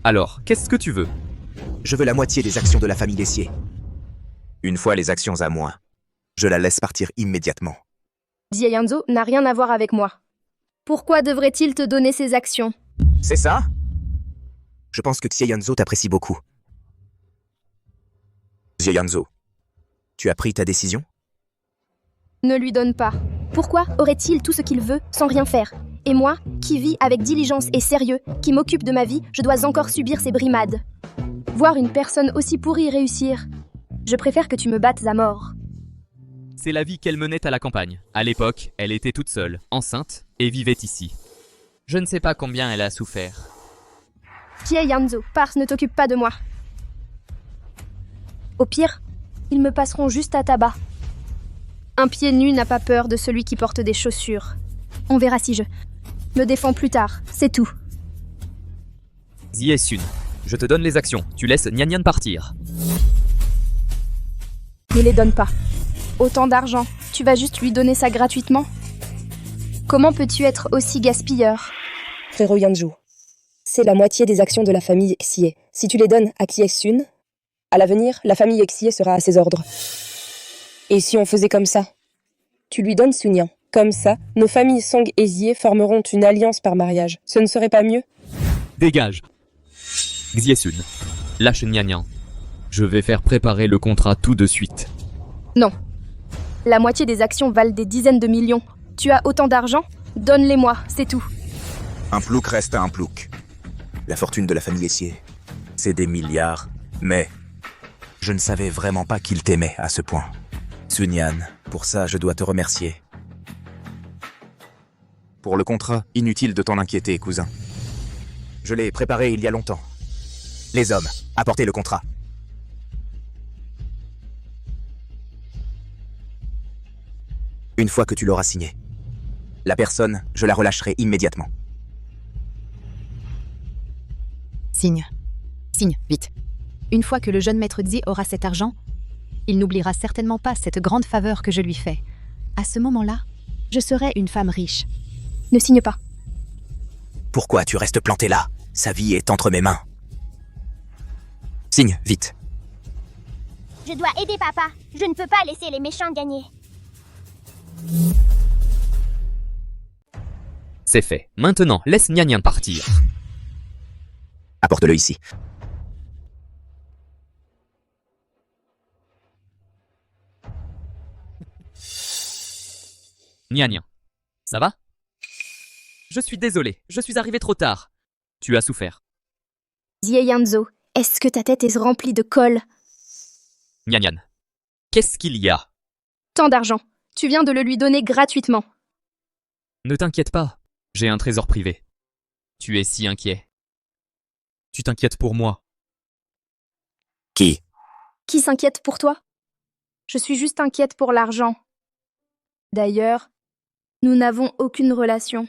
Alors, qu'est-ce que tu veux? Je veux la moitié des actions de la famille Essier. Une fois les actions à moi, Je la laisse partir immédiatement. Xieyanzo n'a rien à voir avec moi. Pourquoi devrait-il te donner ses actions? C'est ça? Je pense que Xieyanzo t'apprécie beaucoup. Xieyanzo, tu as pris ta décision? Ne lui donne pas. Pourquoi aurait-il tout ce qu'il veut sans rien faire? Et moi, qui vis avec diligence et sérieux, qui m'occupe de ma vie, je dois encore subir ses brimades. Voir une personne aussi pourrie réussir. Je préfère que tu me battes à mort. C'est la vie qu'elle menait à la campagne. À l'époque, elle était toute seule, enceinte, et vivait ici. Je ne sais pas combien elle a souffert. Xieyanzo, Pars ne t'occupe pas de moi. Au pire, ils me passeront juste à tabac. Un pied nu n'a pas peur de celui qui porte des chaussures. On verra si je me défends plus tard, c'est tout. Xiesun, je te donne les actions. Tu laisses Nian partir. Ne les donne pas. Autant d'argent, tu vas juste lui donner ça gratuitement? Comment peux-tu être aussi gaspilleur? Frérot Yanju, c'est la moitié des actions de la famille Xie. Si tu les donnes à Xiesun, à l'avenir, la famille Xie sera à ses ordres. Et si on faisait comme ça? Tu lui donnes Sunyan. Comme ça, nos familles Song et Xie formeront une alliance par mariage. Ce ne serait pas mieux? Dégage. Xiesun, lâche Nian. Je vais faire préparer le contrat tout de suite. Non. La moitié des actions valent des dizaines de millions. Tu as autant d'argent? Donne-les-moi, c'est tout. Un plouc reste un plouc. La fortune de la famille Xie, c'est des milliards. Mais je ne savais vraiment pas qu'il t'aimait à ce point. Sunyan, pour ça, je dois te remercier. Pour le contrat, inutile de t'en inquiéter, cousin. Je l'ai préparé il y a longtemps. Les hommes, apportez le contrat. Une fois que tu l'auras signé, la personne, je la relâcherai immédiatement. Signe. Signe, vite. Une fois que le jeune maître Xie aura cet argent, il n'oubliera certainement pas cette grande faveur que je lui fais. À ce moment-là, je serai une femme riche. Ne signe pas. Pourquoi tu restes planté là? Sa vie est entre mes mains. Signe, vite. Je dois aider papa. Je ne peux pas laisser les méchants gagner. C'est fait. Maintenant, laisse Nian partir. Apporte-le ici. Nian, ça va? Je suis désolé, je suis arrivé trop tard. Tu as souffert. Xieyanzo, est-ce que ta tête est remplie de colle? Nian, qu'est-ce qu'il y a? Tant d'argent. Tu viens de le lui donner gratuitement. Ne t'inquiète pas, j'ai un trésor privé. Tu es si inquiet. Tu t'inquiètes pour moi. Qui? Qui s'inquiète pour toi? Je suis juste inquiète pour l'argent. D'ailleurs, nous n'avons aucune relation.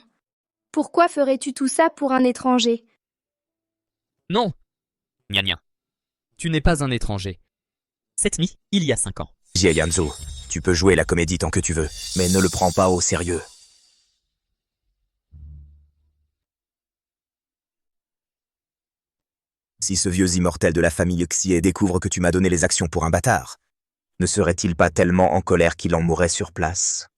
Pourquoi ferais-tu tout ça pour un étranger? Non, Nian, tu n'es pas un étranger. Cette nuit, il y a 5 ans. Xieyanzo, tu peux jouer la comédie tant que tu veux, mais ne le prends pas au sérieux. Si ce vieux immortel de la famille Xie découvre que tu m'as donné les actions pour un bâtard, ne serait-il pas tellement en colère qu'il en mourrait sur place?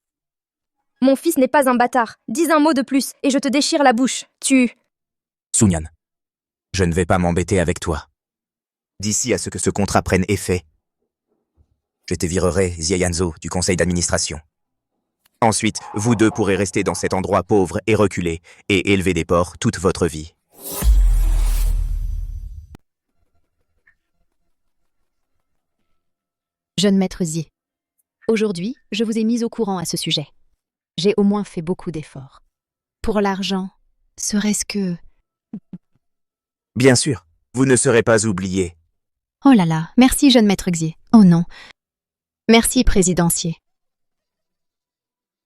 Mon fils n'est pas un bâtard. Dis un mot de plus et je te déchire la bouche. Sunyan, je ne vais pas m'embêter avec toi. D'ici à ce que ce contrat prenne effet, je te virerai, Xieyanzo, du conseil d'administration. Ensuite, vous deux pourrez rester dans cet endroit pauvre et reculé et élever des porcs toute votre vie. Jeune maître Xie, aujourd'hui, je vous ai mis au courant à ce sujet. J'ai au moins fait beaucoup d'efforts. Pour l'argent, serait-ce que... Bien sûr, vous ne serez pas oublié. Oh là là, merci jeune maître Xie. Oh non. Merci présidencier.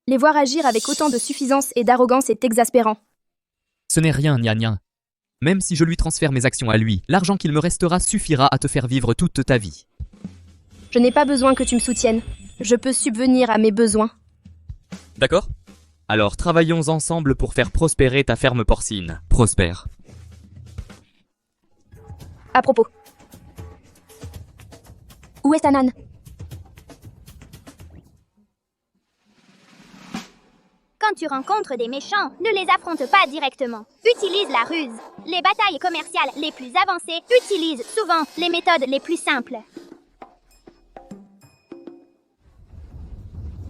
Les voir agir avec autant de suffisance et d'arrogance est exaspérant. Ce n'est rien, Nian. Même si je lui transfère mes actions à lui, l'argent qu'il me restera suffira à te faire vivre toute ta vie. Je n'ai pas besoin que tu me soutiennes. Je peux subvenir à mes besoins. D'accord? Alors travaillons ensemble pour faire prospérer ta ferme porcine. Prospère. À propos. Où est Anan? tu rencontres des méchants, ne les affronte pas directement. Utilise la ruse. Les batailles commerciales les plus avancées utilisent souvent les méthodes les plus simples.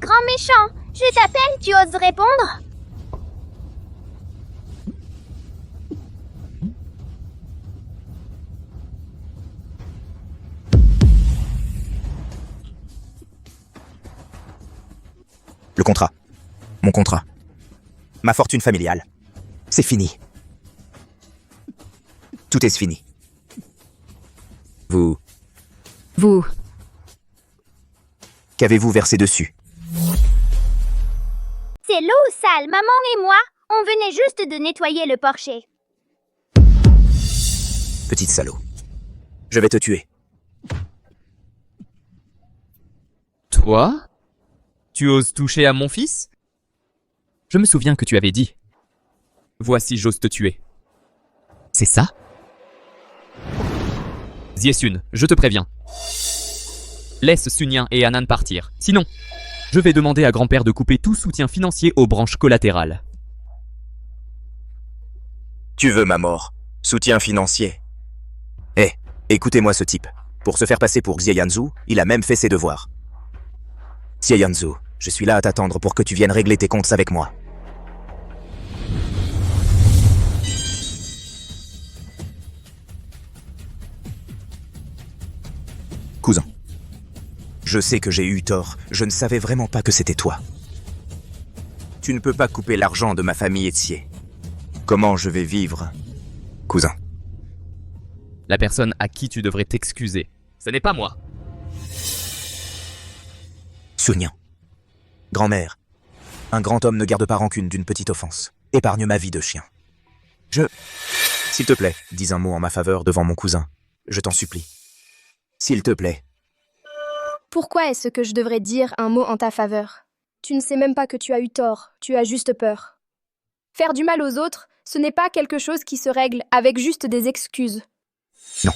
Grand méchant, je t'appelle, tu oses répondre? Le contrat. Mon contrat. Ma fortune familiale. C'est fini. Tout est fini. Vous... Qu'avez-vous versé dessus? C'est l'eau sale, maman et moi. On venait juste de nettoyer le porcher. Petite salaud. Je vais te tuer. Toi? Tu oses toucher à mon fils? Je me souviens que tu avais dit. Voici, j'ose te tuer. C'est ça? Ziesun, je te préviens. Laisse Sunyan et Anan partir. Sinon, je vais demander à grand-père de couper tout soutien financier aux branches collatérales. Tu veux ma mort? Soutien financier. Eh, écoutez-moi ce type. Pour se faire passer pour Xieyanzu, il a même fait ses devoirs. Xieyanzu, je suis là à t'attendre pour que tu viennes régler tes comptes avec moi. Cousin. Je sais que j'ai eu tort, je ne savais vraiment pas que c'était toi. Tu ne peux pas couper l'argent de ma famille Etier. Comment je vais vivre, cousin? La personne à qui tu devrais t'excuser, ce n'est pas moi. Sunyan. Grand-mère, un grand homme ne garde pas rancune d'une petite offense. Épargne ma vie de chien. S'il te plaît, dis un mot en ma faveur devant mon cousin. Je t'en supplie. S'il te plaît. Pourquoi est-ce que je devrais dire un mot en ta faveur? Tu ne sais même pas que tu as eu tort, tu as juste peur. Faire du mal aux autres, ce n'est pas quelque chose qui se règle avec juste des excuses. Non.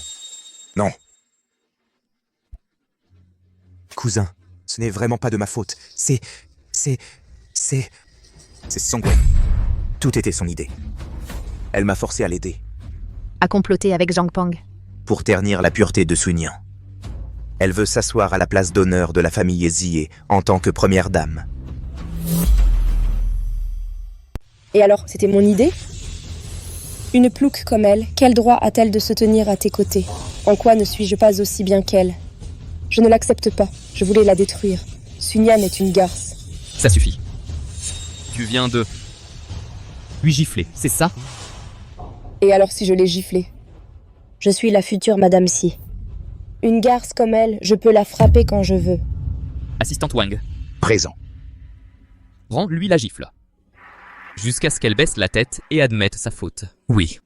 Non. Cousin, ce n'est vraiment pas de ma faute. C'est Songwen. Tout était son idée. Elle m'a forcé à l'aider. À comploter avec Zhang Pang. Pour ternir la pureté de Sunyan. Elle veut s'asseoir à la place d'honneur de la famille Ziye en tant que première dame. Et alors, c'était mon idée? Une plouque comme elle, quel droit a-t-elle de se tenir à tes côtés? En quoi ne suis-je pas aussi bien qu'elle? Je ne l'accepte pas, je voulais la détruire. Sunyan est une garce. Ça suffit. Tu viens de... lui gifler, c'est ça? Et alors si je l'ai giflée? Je suis la future Madame Si. Une garce comme elle, je peux la frapper quand je veux. Assistante Wang. Présent. Rends-lui la gifle. Jusqu'à ce qu'elle baisse la tête et admette sa faute. Oui.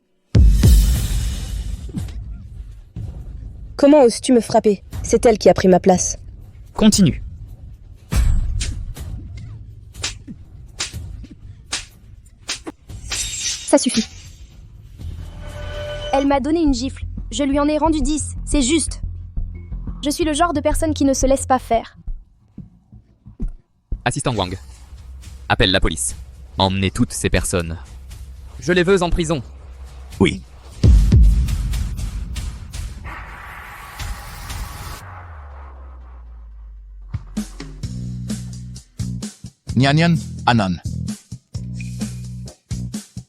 Comment oses-tu me frapper? C'est elle qui a pris ma place. Continue. Ça suffit. Elle m'a donné une gifle. Je lui en ai rendu 10. C'est juste. Je suis le genre de personne qui ne se laisse pas faire. Assistant Wang. Appelle la police. Emmenez toutes ces personnes. Je les veux en prison. Oui. Nyanyan, Anan.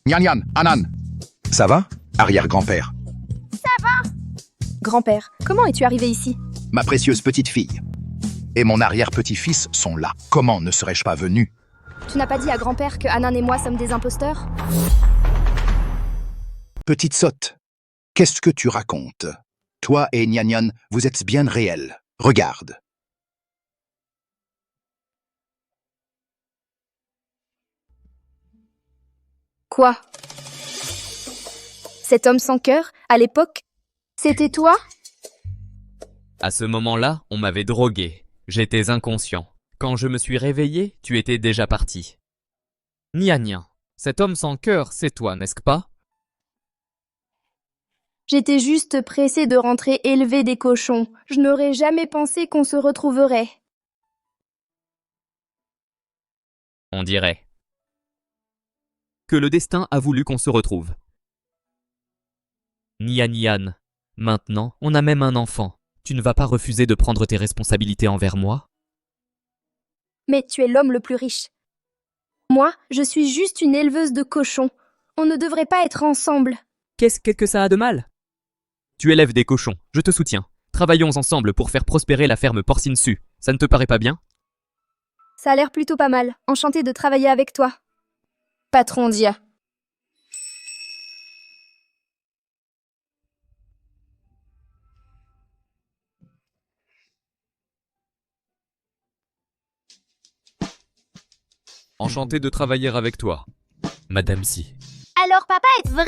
Nyanyan, Anan. Ça va? Arrière-grand-père. Ça va? Grand-père, comment es-tu arrivé ici? Ma précieuse petite fille. Et mon arrière-petit-fils sont là. Comment ne serais-je pas venu? Tu n'as pas dit à grand-père que Anan et moi sommes des imposteurs? Petite sotte, qu'est-ce que tu racontes? Toi et Nyanyan, vous êtes bien réels. Regarde. Quoi? Cet homme sans cœur, à l'époque, c'était toi? À ce moment-là, on m'avait drogué. J'étais inconscient. Quand je me suis réveillé, tu étais déjà parti. Nyanyan, cet homme sans cœur, c'est toi, n'est-ce pas? J'étais juste pressée de rentrer élever des cochons. Je n'aurais jamais pensé qu'on se retrouverait. On dirait. que le destin a voulu qu'on se retrouve. Nian, maintenant, on a même un enfant. Tu ne vas pas refuser de prendre tes responsabilités envers moi? Mais tu es l'homme le plus riche. Moi, je suis juste une éleveuse de cochons. On ne devrait pas être ensemble. Qu'est-ce que ça a de mal? Tu élèves des cochons, je te soutiens. Travaillons ensemble pour faire prospérer la ferme porcine Su. Ça ne te paraît pas bien? Ça a l'air plutôt pas mal. Enchantée de travailler avec toi. Patron Dia. Enchanté de travailler avec toi, Madame Si. Alors papa est vraiment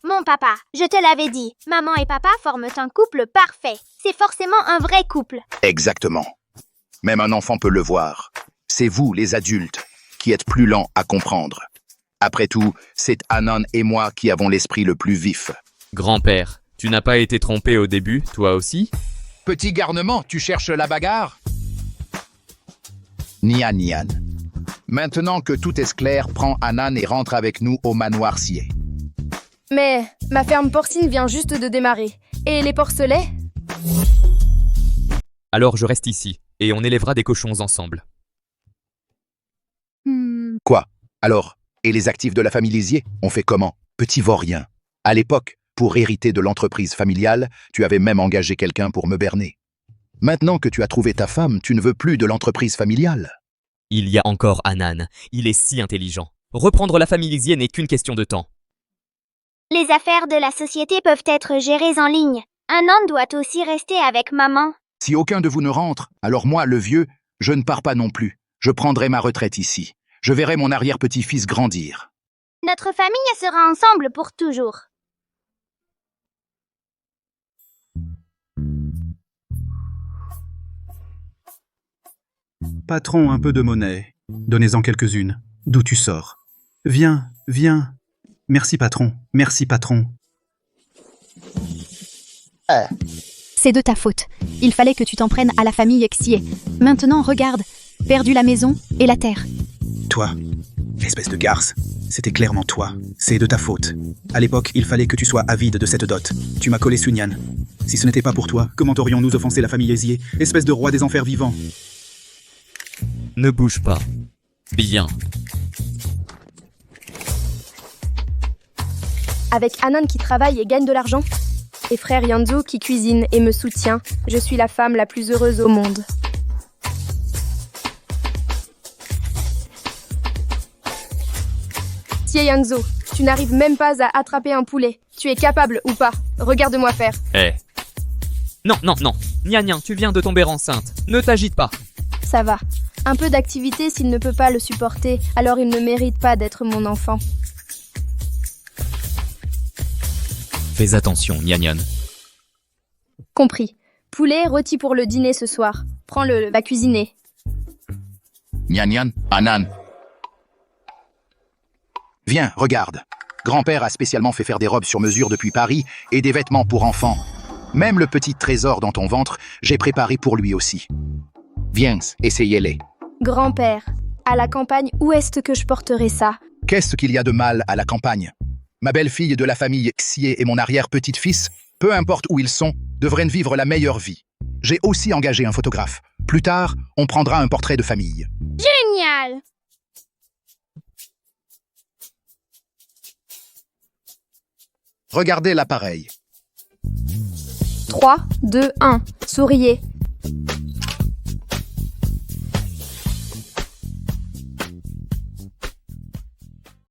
mon papa. Je te l'avais dit. Maman et papa forment un couple parfait. C'est forcément un vrai couple. Exactement. Même un enfant peut le voir. C'est vous, les adultes, qui êtes plus lents à comprendre. Après tout, c'est Anan et moi qui avons l'esprit le plus vif. Grand-père, tu n'as pas été trompé au début, toi aussi? Petit garnement, tu cherches la bagarre? Nian. Maintenant que tout est clair, prends Anan et rentre avec nous au manoir Sié. Mais ma ferme porcine vient juste de démarrer. Et les porcelets? Alors je reste ici, et on élèvera des cochons ensemble. Quoi? Alors, et les actifs de la famille Lisier, on fait comment? Petit vaurien. À l'époque, pour hériter de l'entreprise familiale, tu avais même engagé quelqu'un pour me berner. Maintenant que tu as trouvé ta femme, tu ne veux plus de l'entreprise familiale. Il y a encore Anan, il est si intelligent. Reprendre la famille Lisier n'est qu'une question de temps. Les affaires de la société peuvent être gérées en ligne. Anan doit aussi rester avec maman. Si aucun de vous ne rentre, alors moi, le vieux, je ne pars pas non plus. Je prendrai ma retraite ici. Je verrai mon arrière-petit-fils grandir. Notre famille sera ensemble pour toujours. Patron, un peu de monnaie. Donnez-en quelques-unes. D'où tu sors? Viens. Merci, patron. C'est de ta faute. Il fallait que tu t'en prennes à la famille Xié. Maintenant, regarde. Perdu la maison et la terre. Toi, espèce de garce, c'était clairement toi. C'est de ta faute. À l'époque, il fallait que tu sois avide de cette dot. Tu m'as collé Sunyan. Si ce n'était pas pour toi, comment aurions-nous offensé la famille Xié, espèce de roi des enfers vivants? Ne bouge pas. Bien. Avec Anan qui travaille et gagne de l'argent, et frère Yanzo qui cuisine et me soutient, je suis la femme la plus heureuse au monde. Xie Yangzo, tu n'arrives même pas à attraper un poulet. Tu es capable ou pas? Regarde-moi faire. Non. Nian, tu viens de tomber enceinte. Ne t'agite pas. Ça va. Un peu d'activité s'il ne peut pas le supporter, alors il ne mérite pas d'être mon enfant. Fais attention, Nian. Compris. Poulet rôti pour le dîner ce soir. Prends-le, va cuisiner. Nian, Anan. Viens, regarde. Grand-père a spécialement fait faire des robes sur mesure depuis Paris et des vêtements pour enfants. Même le petit trésor dans ton ventre, j'ai préparé pour lui aussi. Viens, essayez-les. Grand-père, à la campagne, où est-ce que je porterai ça? Qu'est-ce qu'il y a de mal à la campagne? Ma belle-fille de la famille Xié et mon arrière-petite-fils, peu importe où ils sont, devraient vivre la meilleure vie. J'ai aussi engagé un photographe. Plus tard, on prendra un portrait de famille. Génial! Regardez l'appareil. 3, 2, 1. Souriez.